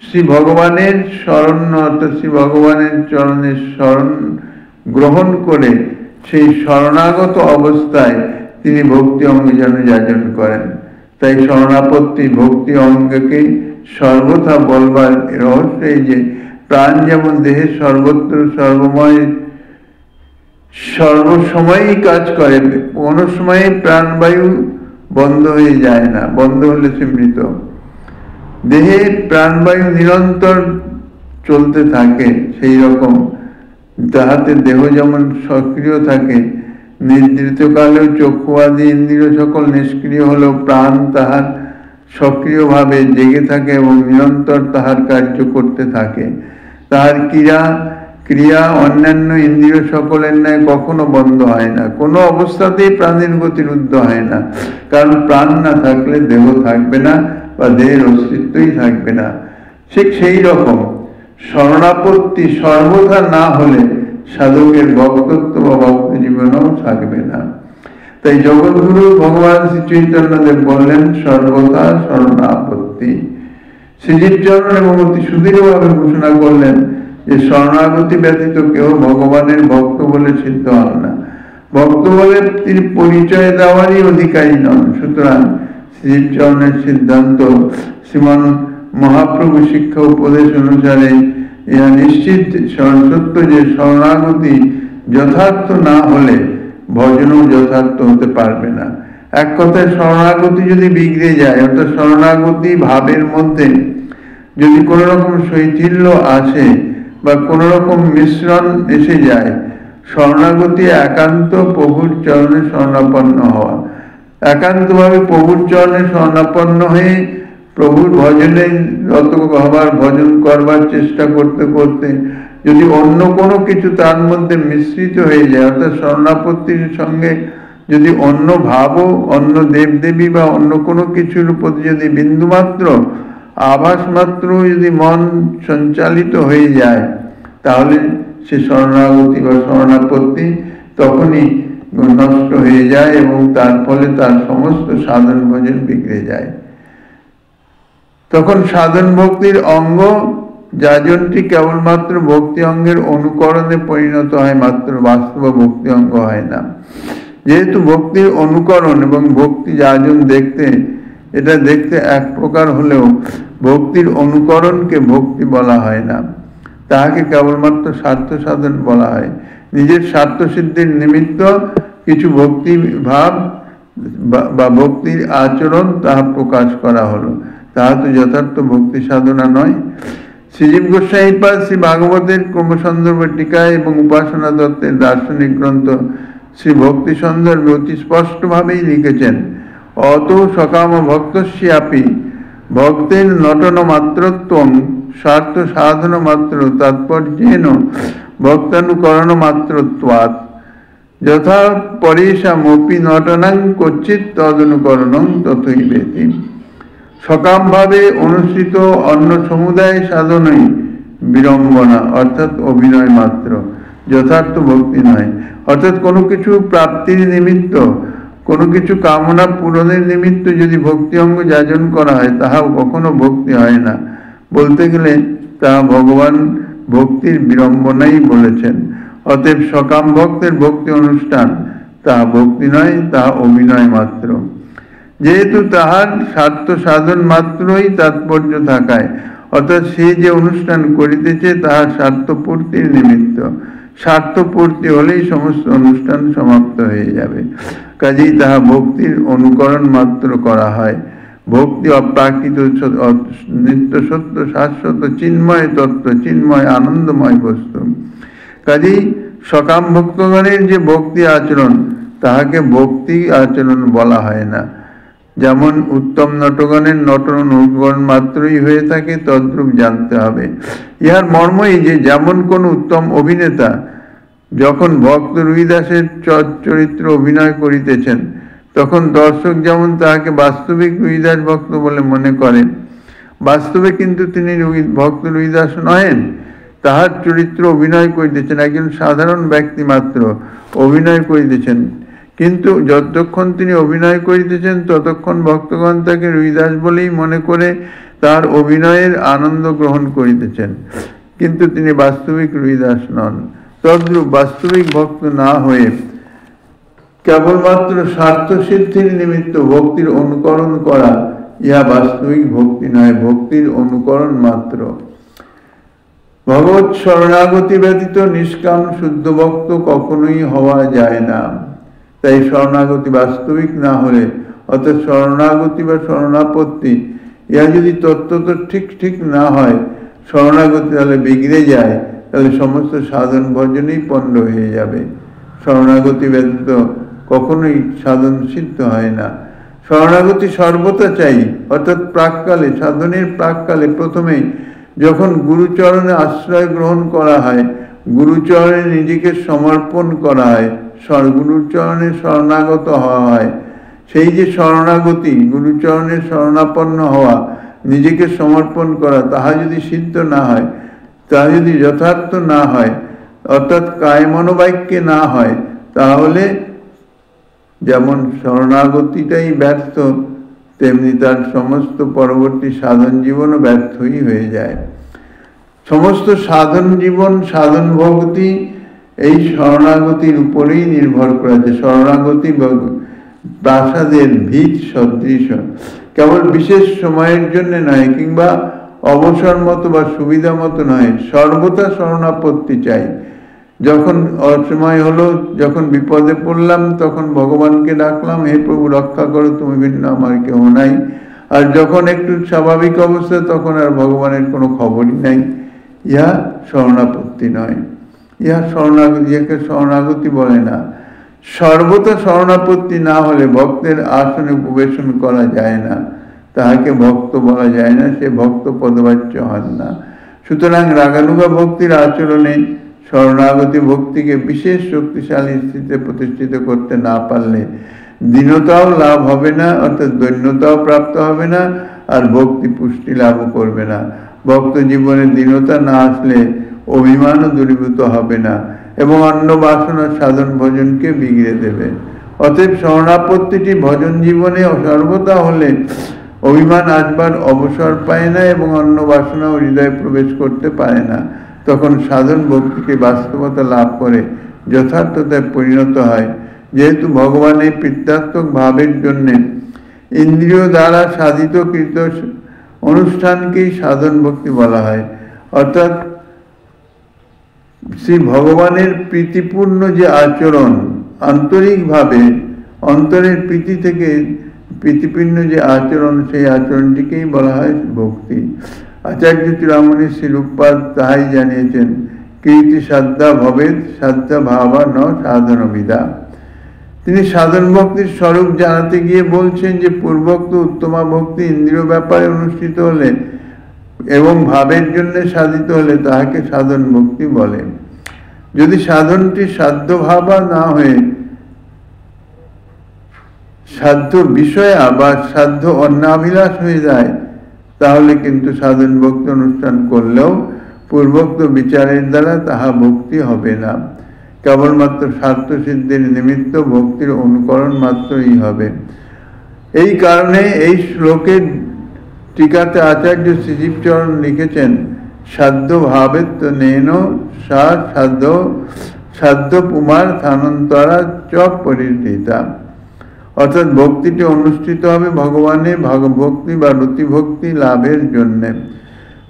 শ্রী ভগবানের শরণ অর্থাৎ শ্রী ভগবানের চরণের শরণ গ্রহণ করে সেই শরণাগত অবস্থায় তিনি ভক্তি অঙ্গ যেন যাজন করেন। তাই শরণাপত্তি ভক্তি অঙ্গকে সর্বথা বলবার রহস্য এই যে প্রাণ যেমন দেহের সর্বত্র সর্বময় সর্বসময়ই কাজ করে, কোনো সময়ে প্রাণবায়ু বন্ধ হয়ে যায় না, বন্ধ হলে সে মৃত। দেহে প্রাণবায়ু নিরন্তর চলতে থাকে, সেই রকম তাহাতে দেহ যেমন সক্রিয় থাকে, নিদ্রিত কালেও চক্ষু আদি ইন্দ্রিয় সকল নিষ্ক্রিয় হলেও প্রাণ তাহার সক্রিয়ভাবে জেগে থাকে এবং নিরন্তর তাহার কার্য করতে থাকে। তাহার ক্রিয়া অন্যান্য ইন্দ্রিয় সকলের ন্যায় কখনো বন্ধ হয় না, কোনো অবস্থাতেই প্রাণের গতি রুদ্ধ হয় না। কারণ প্রাণ না থাকলে দেহ থাকবে না বা দেহের অস্তিত্বই থাকবে না। ঠিক সেই রকম শরণাপত্তি সর্বদা না হলে সাধকের ভক্তত্ব বা ভক্ত জীবনও থাকবে না। তাই জগৎগুরু ভগবান শ্রী চৈতন্যদেব বললেন সর্বদা শরণাপত্তি। শ্রীজীবচরণ এবং অতি সুদৃঢ়ভাবে ঘোষণা করলেন যে শরণাগতি ব্যতীত কেউ ভগবানের ভক্ত বলে সিদ্ধ হন না, ভক্ত বলে তিনি পরিচয় দেওয়ারই অধিকারী নন। সুতরাং শ্রীজীবচরণের সিদ্ধান্ত শ্রীমান মহাপ্রভু শিক্ষা উপদেশ অনুসারে ইহা নিশ্চিত সত্য যে শরণাগতি যথার্থ না হলে ভজনও যথার্থ হতে পারবে না। এক কথায় শরণাগতি যদি বিগড়ে যায়, অর্থাৎ শরণাগতি ভাবের মধ্যে যদি কোনো রকম শৈথিল্য আসে বা কোনো রকম মিশ্রণ এসে যায়, শরণাগতি একান্ত প্রভুর চরণে শরণাপন্ন হওয়া, একান্তভাবে প্রভুর চরণে শরণাপন্ন হয়ে প্রভুর ভজনে রত হবার, ভজন করবার চেষ্টা করতে করতে যদি অন্য কোনো কিছু তার মধ্যে মিশ্রিত হয়ে যায়, অর্থাৎ শরণাপত্তির সঙ্গে যদি অন্য ভাবও, অন্য দেবদেবী বা অন্য কোনো কিছুর প্রতি যদি বিন্দুমাত্র আভাস মাত্র যদি মন সঞ্চালিত হয়ে যায়, তাহলে সে শরণাগতি বা শরণাপত্তি তখনই নষ্ট হয়ে যায় এবং তার ফলে তার সমস্ত সাধন ভজন বিগড়ে যায়। তখন সাধন ভক্তির অঙ্গ যাজনটি কেবলমাত্র ভক্তি অঙ্গের অনুকরণে পরিণত হয়, মাত্র বাস্তব ভক্তি অঙ্গ হয় না। যেহেতু ভক্তির অনুকরণ এবং ভক্তি যাজন এটা দেখতে এক প্রকার হলেও ভক্তির অনুকরণকে ভক্তি বলা হয় না, তাহাকে কেবলমাত্র স্বার্থ সাধন বলা হয়। নিজের স্বার্থ সিদ্ধির নিমিত্ত কিছু ভক্তি ভাব বা ভক্তির আচরণ তাহা প্রকাশ করা হলো, তাহা তো যথার্থ ভক্তি সাধনা নয়। শ্রীজীব গোস্বামীপাদ শ্রী ভাগবতের ক্রমসন্দর্ভ টিকায় এবং উপাসনা দত্তের দার্শনিক গ্রন্থ শ্রী ভক্তি সন্দর্ভে অতি স্পষ্টভাবেই লিখেছেন, অত সকাম ভক্তস্যাপি ভক্তের নটন মাত্রত্বং স্বার্থ সাধন মাত্র তাৎপর্যেন ভক্তানুকরণ মাত্রত্বাৎ যথা পরেশামপি নটনাং কচ্চিৎ তদনুকরণং তথৈবেতি। সকামভাবে অনুষ্ঠিত অন্য সমুদায় সাধনই বিড়ম্বনা অর্থাৎ অভিনয় মাত্র, যথার্থ ভক্তি নয়। অর্থাৎ কোনো কিছু প্রাপ্তির নিমিত্ত, কোনো কিছু কামনা পূরণের নিমিত্ত যদি ভক্তি অঙ্গ যাজন করা হয়, তাহাও কখনো ভক্তি হয় না। বলতে গেলে তাহা ভগবান ভক্তির বিড়ম্বনাই বলেছেন। অতএব সকাম ভক্তের ভক্তি অনুষ্ঠান তাহা ভক্তি নয়, তাহা অভিনয় মাত্র। যেহেতু তাহার স্বার্থ সাধন মাত্রই তাৎপর্য থাকায়, অর্থাৎ সে যে অনুষ্ঠান করিতেছে তাহার স্বার্থপূর্তির নিমিত্ত, স্বার্থপূর্তি হলেই সমস্ত অনুষ্ঠান সমাপ্ত হয়ে যাবে, কাজেই তাহা ভক্তির অনুকরণ মাত্র করা হয়। ভক্তি অপ্রাকৃত নিত্য সত্য শাশ্বত চিন্ময় তত্ত্ব, চিন্ময় আনন্দময় বস্তু। কাজেই সকাম ভক্তগণের যে ভক্তি আচরণ তাহাকে ভক্তি আচরণ বলা হয় না। যেমন উত্তম নটগণের নটন অনুকরণ মাত্রই হয়ে থাকে, তদ্রূপ জানতে হবে। ইহার মর্মই যে যেমন কোন উত্তম অভিনেতা যখন ভক্ত রুইদাসের চরিত্র অভিনয় করিতেছেন, তখন দর্শক যেমন তাহাকে বাস্তবিক রুইদাস ভক্ত বলে মনে করেন, বাস্তবে কিন্তু তিনি ভক্ত রুইদাস নহেন, তাহার চরিত্র অভিনয় করিতেছেন, একজন সাধারণ ব্যক্তি মাত্র অভিনয় করিতেছেন। কিন্তু যতক্ষণ তিনি অভিনয় করিতেছেন ততক্ষণ ভক্তগণ তাকে রুইদাস বলেই মনে করে তার অভিনয়ের আনন্দ গ্রহণ করিতেছেন, কিন্তু তিনি বাস্তবিক রুইদাস নন। তদ্রূপ বাস্তবিক ভক্ত না হয়ে কেবলমাত্র স্বার্থ সিদ্ধির নিমিত্ত ভক্তির অনুকরণ করা, ইহা বাস্তবিক ভক্তি নয়, ভক্তির অনুকরণ মাত্র। ভগবৎ শরণাগতি ব্যতীত নিষ্কাম শুদ্ধ ভক্ত কখনোই হওয়া যায় না। তাই শরণাগতি বাস্তবিক না হলে, অর্থাৎ শরণাগতি বা শরণাপত্তি ইহা যদি তত্ত্বত ঠিক না হয়, শরণাগতি তাহলে বিগড়ে যায়, তাহলে সমস্ত সাধন ভজনই পণ্ড হয়ে যাবে। শরণাগতি ব্যতীত কখনোই সাধন সিদ্ধ হয় না। শরণাগতি সর্বদা চাই, অর্থাৎ প্রাককালে, সাধনের প্রাককালে প্রথমেই যখন গুরুচরণে আশ্রয় গ্রহণ করা হয়, গুরুচরণে নিজেকে সমর্পণ করা হয়, গুরুচরণে শরণাগত হওয়া হয়, সেই যে শরণাগতি, গুরুচরণে শরণাপন্ন হওয়া, নিজেকে সমর্পণ করা, তাহা যদি সিদ্ধ না হয়, তাহা যদি যথার্থ না হয়, অর্থাৎ কায় মনোবাক্যে না হয়, তাহলে যেমন শরণাগতিটাই ব্যর্থ, তেমনি তার সমস্ত পরবর্তী সাধন জীবনও ব্যর্থই হয়ে যায়। সমস্ত সাধন জীবন, সাধন ভক্তি এই শরণাগতির উপরেই নির্ভর করেছে। শরণাগতি প্রাসাদের ভিত সদৃশ, কেবল বিশেষ সময়ের জন্য নয়, কিংবা অবসর মতো বা সুবিধা মতো নয়, সর্বদা শরণাপত্তি চাই। যখন অসময় হলো, যখন বিপদে পড়লাম, তখন ভগবানকে ডাকলাম, হে প্রভু রক্ষা করো, তুমি ভিন্ন আমার কেউ নাই। আর যখন একটু স্বাভাবিক অবস্থা, তখন আর ভগবানের কোনো খবরই নাই। ইহা শরণাপত্তি নয়, ইহা ইহাকে শরণাগতি বলে না। সর্বদা শরণাপত্তি না হলে ভক্তের আসনে উপবেশন করা যায় না, তাহাকে ভক্ত বলা যায় না, সে ভক্ত পদবাচ্য হন না। সুতরাং রাগানুগা ভক্তির আচরণে শরণাগতি ভক্তিকে বিশেষ শক্তিশালী স্থিতিতে প্রতিষ্ঠিত করতে না পারলে দীনতাও লাভ হবে না, অর্থাৎ দৈন্যতাও প্রাপ্ত হবে না, আর ভক্তি পুষ্টি লাভও করবে না। ভক্ত জীবনে দীনতা না আসলে অভিমানও দূরীভূত হবে না এবং অন্য বাসনা সাধন ভজনকে বিগড়ে দেবে। অতএব শরণাপত্তিটি ভজন জীবনে সর্বদা হলে অভিমান আসবার অবসর পায় না এবং অন্য বাসনাও হৃদয়ে প্রবেশ করতে পারে না। তখন সাধন ভক্তিকে বাস্তবতা লাভ করে যথার্থতায় পরিণত হয়। যেহেতু ভগবানের প্রীত্যাত্মক ভাবের জন্যে ইন্দ্রিয় দ্বারা সাধিত কৃত অনুষ্ঠানকেই সাধন ভক্তি বলা হয়। অর্থাৎ শ্রী ভগবানের প্রীতিপূর্ণ যে আচরণ, আন্তরিকভাবে অন্তরের প্রীতি থেকে প্রীতিপূর্ণ যে আচরণ, সেই আচরণটিকেই বলা হয় ভক্তি। আচার্য চূড়ামণি শ্রীরূপপাদ তাহাই জানিয়েছেন, কীর্তি সাধ্যা ভবেদ সাধ্যা ভাবা ন সাধন বিদা। তিনি সাধন ভক্তির স্বরূপ জানাতে গিয়ে বলছেন যে পূর্বোক্ত উত্তমা ভক্তি ইন্দ্রিয় ব্যাপারে অনুষ্ঠিত হলে এবং ভাবের জন্য সাধিত হলে তাহাকে সাধন ভক্তি বলে। যদি সাধনটি সাধ্য ভাবা না হয়ে সাধ্য বিষয়া বা সাধ্য অন্যাভিলাষ হয়ে যায়, তাহলে কিন্তু সাধন ভক্তি অনুষ্ঠান করলেও পূর্বোক্ত বিচারের দ্বারা তাহা ভক্তি হবে না, কেবলমাত্র স্বার্থ সিদ্ধির নিমিত্ত ভক্তির অনুকরণ মাত্রই হবে। এই কারণে এই শ্লোকের টিকাতে আচার্য শ্রীজীবচরণ লিখেছেন, সাধ্য ভাবেত্ব নেন সা সাধ্য সাধ্য পুমার থানন্তরা চ পরিণীতা। অর্থাৎ ভক্তিটি অনুষ্ঠিত হবে ভগবানের ভক্তি বা রতিভক্তি লাভের জন্যে।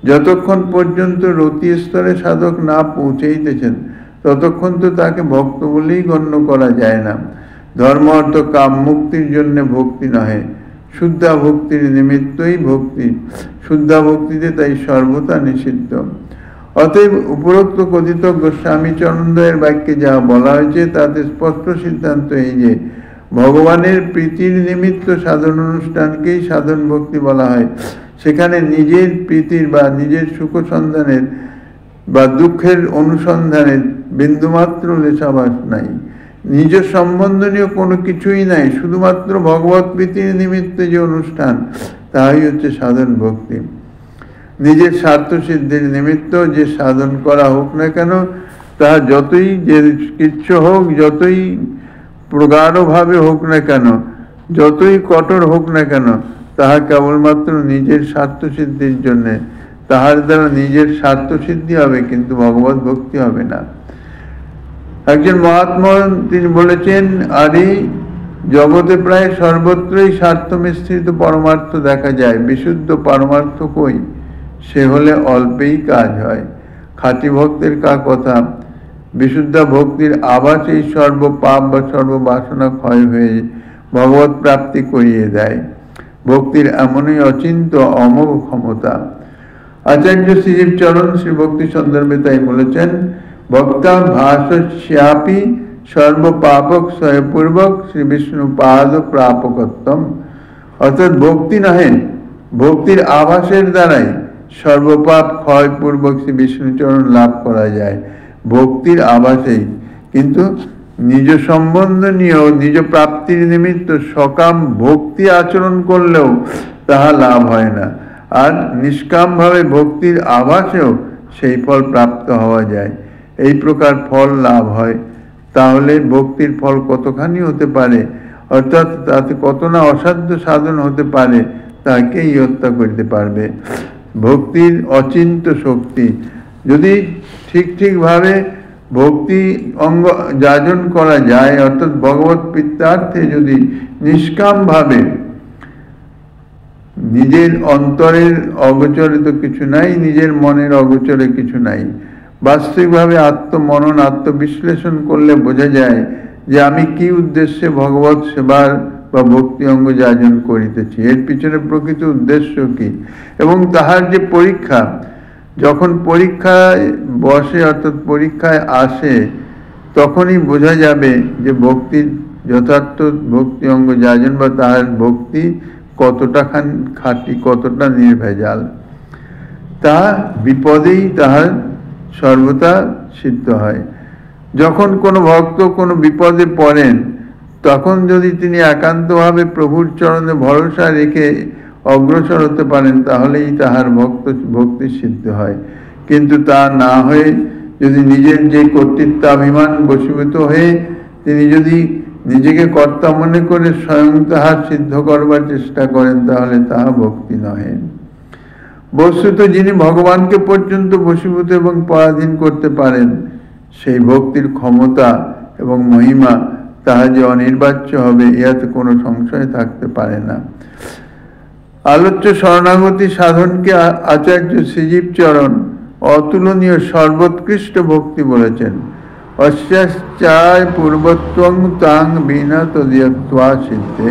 যতক্ষণ পর্যন্ত রতি স্তরে সাধক না পৌঁছাইতেছেন ততক্ষণ তো তাকে ভক্ত বলেই গণ্য করা যায় না। ধর্ম অর্থ কাম মুক্তির জন্য ভক্তি নহে, শুদ্ধা ভক্তির নিমিত্তই ভক্তি। শুদ্ধা ভক্তিতে তাই সর্বদা নিষিদ্ধ। অতএব উপরোক্ত কথিত গোস্বামী চরণদ্বয়ের বাক্যে যা বলা হয়েছে তাতে স্পষ্ট সিদ্ধান্ত এই যে ভগবানের প্রীতির নিমিত্ত সাধন অনুষ্ঠানকেই সাধন ভক্তি বলা হয়। সেখানে নিজের প্রীতির বা নিজের সুখ সন্ধানের বা দুঃখের অনুসন্ধানের বিন্দুমাত্র লেশাভাস নাই, নিজ সম্বন্ধনীয় কোনো কিছুই নাই। শুধুমাত্র ভগবত প্রীতির নিমিত্তে যে অনুষ্ঠান, তাহাই হচ্ছে সাধন ভক্তি। নিজের স্বার্থ সিদ্ধির নিমিত্ত যে সাধন করা হোক না কেন, তাহা যতই যে কিচ্ছু হোক, যতই প্রগাঢ়ভাবে হোক না কেন, যতই কঠোর হোক না কেন, তাহা কেবলমাত্র নিজের স্বার্থ সিদ্ধির জন্যে। তাহার দ্বারা নিজের স্বার্থ সিদ্ধি হবে, কিন্তু ভগবত ভক্তি হবে না। একজন মহাত্মা তিনি বলেছেন, আরে জগতে প্রায় সর্বত্রই স্বার্থ মিশ্রিত পরমার্থ দেখা যায়, বিশুদ্ধ পরমার্থ কই? সে হলে অল্পেই কাজ হয়। খাঁটি ভক্তের কথা, বিশুদ্ধ ভক্তির আবাসেই সর্ব পাপ বা সর্ববাসনা ক্ষয় হয়ে ভগবত প্রাপ্তি করিয়ে দেয়। ভক্তির এমনই অচিন্ত অমোঘ ক্ষমতা। আচার্য শ্রীজীব চরণ শ্রী ভক্তি সন্দর্ভে তাই বলেছেন, ভক্তা ভাষ্যাপি সর্ব পাপক স্বয়পূর্বক শ্রী বিষ্ণু পাদ প্রাপকত্বম। অর্থাৎ ভক্তি নহে, ভক্তির আভাসের দ্বারাই সর্বপাপ ক্ষয়পূর্বক শ্রী বিষ্ণুচরণ লাভ করা যায়, ভক্তির আভাসেই। কিন্তু নিজ সম্বন্ধ নিয়েও নিজ প্রাপ্তির নিমিত্ত সকাম ভক্তি আচরণ করলেও তাহা লাভ হয় না। আর নিষ্কামভাবে ভক্তির আভাসেও সেই ফল প্রাপ্ত হওয়া যায়। এই প্রকার ফল লাভ হয়, তাহলে ভক্তির ফল কতখানি হতে পারে, অর্থাৎ তাতে কত না অসাধ্য সাধন হতে পারে, তাকেই হত্যা করতে পারবে। ভক্তির অচিন্ত শক্তি। যদি ঠিকভাবে ভক্তি অঙ্গ যাজন করা যায়, অর্থাৎ ভগবত প্রীত্যার্থে যদি নিষ্কামভাবে, নিজের অন্তরের অগোচরে তো কিছু নাই, নিজের মনের অগোচরে কিছু নাই, বাস্তবিকভাবে আত্মমনন আত্মবিশ্লেষণ করলে বোঝা যায় যে আমি কি উদ্দেশ্যে ভগবত সেবার বা ভক্তি অঙ্গ যাজন করিতেছি, এর পিছনে প্রকৃত উদ্দেশ্য কি, এবং তাহার যে পরীক্ষা, যখন পরীক্ষায় বসে অর্থাৎ পরীক্ষায় আসে, তখনই বোঝা যাবে যে ভক্তির যথার্থ ভক্তি অঙ্গ যাজন বা তাহার ভক্তি কতটা খাঁটি, কতটা নির্ভেজাল। তা বিপদেই তাহার সর্বদা সিদ্ধ হয়। যখন কোনো ভক্ত কোনো বিপদে পড়েন, তখন যদি তিনি একান্তভাবে প্রভুর চরণে ভরসা রেখে অগ্রসর হতে পারেন, তাহলেই তাহার ভক্তি সিদ্ধ হয়। কিন্তু তা না হয়ে যদি নিজের যে কর্তৃত্বাভিমান বশীভূত হয়ে তিনি যদি নিজেকে কর্তা মনে করে স্বয়ং তাহা সিদ্ধ করবার চেষ্টা করেন, তাহলে তাহা ভক্তি নহে। বস্তুত যিনি ভগবানকে পর্যন্ত বশীভূত এবং পরাধীন করতে পারেন, সেই ভক্তির ক্ষমতা এবং মহিমা তাহা যে অনির্বাচ্য হবে, ইহাতে কোনো সংশয় থাকতে পারে না। আলোচ্য শরণাগতি সাধনকে আচার্য শ্রীজীবচরণ অতুলনীয় সর্বোৎকৃষ্ট ভক্তি বলেছেন। অস্যাশ্চায় পূর্বত্বং তাং বিনা তদীয়ত্বা সিদ্ধে।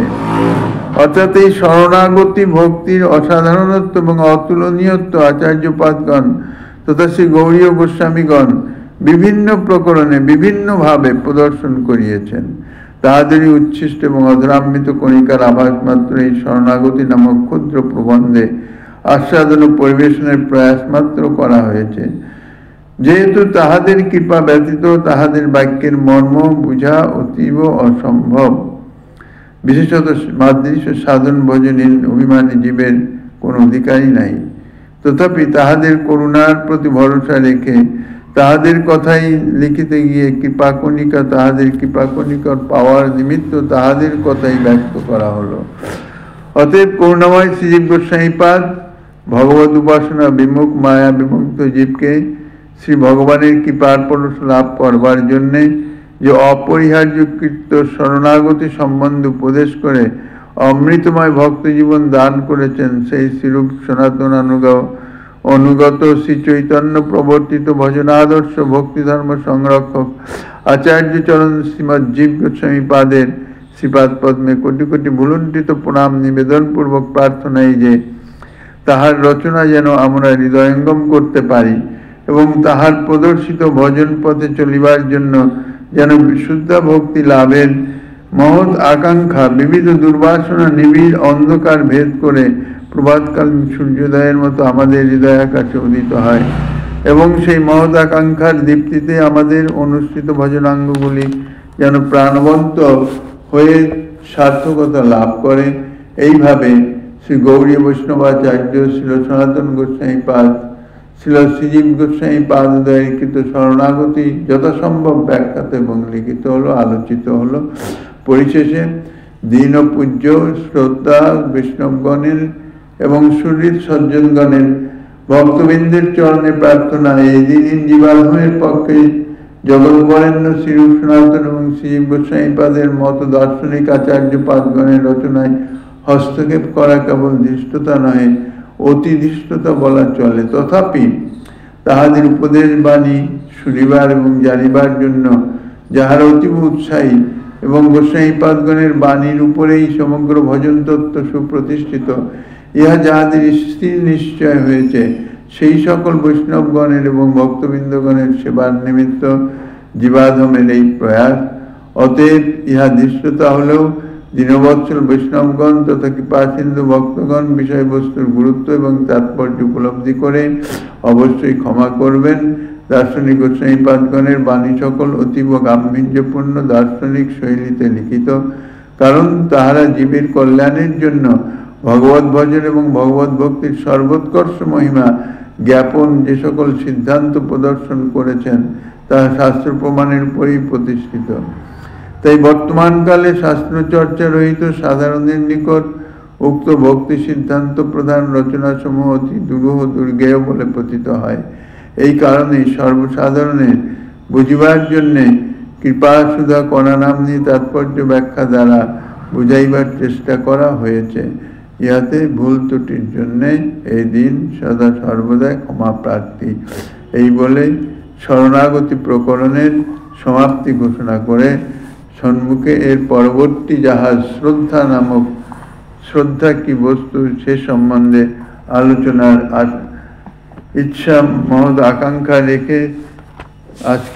অর্থাৎ এই শরণাগতি ভক্তির অসাধারণত্ব এবং অতুলনীয়ত্ব আচার্যপাদগণ তথা শ্রী গৌড়ীয় গোস্বামীগণ বিভিন্ন প্রকরণে বিভিন্নভাবে প্রদর্শন করিয়েছেন। তাহাদেরই উচ্ছিষ্ট এবং অধরামৃত কণিকার আভাস মাত্র এই শরণাগতি নামক ক্ষুদ্র প্রবন্ধে আস্বাদন ও পরিবেশনের প্রয়াস মাত্র করা হয়েছে। যেহেতু তাহাদের কৃপা ব্যতীত তাহাদের বাক্যের মর্ম বুঝা অতীব অসম্ভব, বিশেষত মাদৃশ সাধন ভজনের অভিমানী জীবের কোনো অধিকারই নাই, তথাপি তাহাদের করুণার প্রতি ভরসা রেখে তাহাদের কথাই লিখিতে গিয়ে কৃপাকণিকা তাহাদের কৃপাকণিকার পাওয়ার নিমিত্ত তাহাদের কথাই ব্যক্ত করা হলো। অতএব করুণাময় শ্রীজীব গোস্বামীপাদ ভগবত উপাসনা বিমুখ মায়া বিমুক্ত জীবকে শ্রী ভগবানের কৃপার পরশ লাভ করবার জন্যে যে অপরিহার্য কৃত্য শরণাগতি সম্বন্ধ উপদেশ করে অমৃতময় ভক্ত জীবন দান করেছেন, সেই শ্রীরূপ সনাতন অনুগত শ্রী চৈতন্য প্রবর্তিত ভজনাদর্শ ভক্তিধর্ম সংরক্ষক আচার্যচরণ শ্রীমৎ জীব গোস্বামী পাদের শ্রীপাদ পদ্মে কোটি কোটি ভুলুণ্ঠিত প্রণাম নিবেদনপূর্বক প্রার্থনাই যে তাহার রচনা যেন আমরা হৃদয়ঙ্গম করতে পারি এবং তাহার প্রদর্শিত ভজন পথে চলিবার জন্য যেন বিশুদ্ধ ভক্তি লাভের মহৎ আকাঙ্ক্ষা বিবিধ দুর্বাসনা নিবিড় অন্ধকার ভেদ করে প্রভাতকালীন সূর্যোদয়ের মতো আমাদের হৃদয়ের কাছে উদিত হয় এবং সেই মহৎ আকাঙ্ক্ষার দীপ্তিতে আমাদের অনুষ্ঠিত ভজনাঙ্গগুলি যেন প্রাণবন্ত হয়ে সার্থকতা লাভ করে। এইভাবে শ্রী গৌরী বৈষ্ণবাচার্য শ্রীল সনাতন গোস্বামী পাদ শ্রীল শ্রীজীব গোস্বামী পাদোদয়ের কৃত শরণাগতি যথাসম্ভব ব্যাখ্যাত এবং লিখিত হলো, আলোচিত হলো। পরিশেষে দীন পূজ্য শ্রদ্ধা বৈষ্ণবগণের এবং সুহৃদ সজ্জনগণের ভক্তবৃন্দের চরণে প্রার্থনা, এই দিন জীবাধমের পক্ষে জগৎবরেণ্য শ্রীরূপ সনাতন এবং শ্রীজীব গোস্বামী পাদের মত দার্শনিক আচার্য পাদগণের রচনায় হস্তক্ষেপ করা কেবল ধৃষ্টতা নহে, অতি ধৃষ্টতা বলা চলে। তথাপি তাহাদের উপদেশ বাণী শুনিবার এবং জানিবার জন্য যাহারা অতীব উৎসাহী এবং গোস্বামী পাদগণের বাণীর উপরেই সমগ্র ভজন তত্ত্ব সুপ্রতিষ্ঠিত, ইহা যাহাদের স্থির নিশ্চয় হয়েছে, সেই সকল বৈষ্ণবগণের এবং ভক্তবৃন্দগণের সেবার নিমিত্ত জীবাধমের এই প্রয়াস। অতএব ইহা দৃষ্টতা হলেও দীনবৎসল বৈষ্ণবগণ তথা কৃপাসিন্ধু ভক্তগণ বিষয়বস্তুর গুরুত্ব এবং তাৎপর্য উপলব্ধি করে অবশ্যই ক্ষমা করবেন। দার্শনিক গোস্বামী পাদগণের বাণী সকল অতীব গাম্ভীর্যপূর্ণ দার্শনিক শৈলীতে লিখিত, কারণ তাহারা জীবের কল্যাণের জন্য ভগবত ভজন এবং ভগবত ভক্তির সর্বোৎকর্ষ মহিমা জ্ঞাপন যে সকল সিদ্ধান্ত প্রদর্শন করেছেন তাহা শাস্ত্র প্রমাণের উপরেই প্রতিষ্ঠিত। তাই বর্তমানকালে শাস্ত্রচর্চা রহিত সাধারণের নিকট উক্ত ভক্তি সিদ্ধান্ত প্রধান রচনাসমূহ অতি দুরূহ দুর্গেয় বলে প্রতীত হয়। এই কারণে সর্বসাধারণের বুঝিবার জন্যে কৃপা সুধা কণা নাম্নী তাৎপর্য ব্যাখ্যা দ্বারা বুঝাইবার চেষ্টা করা হয়েছে। ইহাতে ভুল ত্রুটির জন্যে এই দিন সদা সর্বদাই ক্ষমা প্রার্থী। এই বলে শরণাগতি প্রকরণের সমাপ্তি ঘোষণা করে সম্মুখে এর পরবর্তী যাহা শ্রদ্ধা নামক, শ্রদ্ধা কি বস্তু সে সম্বন্ধে আলোচনার ইচ্ছা মহৎ আকাঙ্ক্ষা রেখে আজকে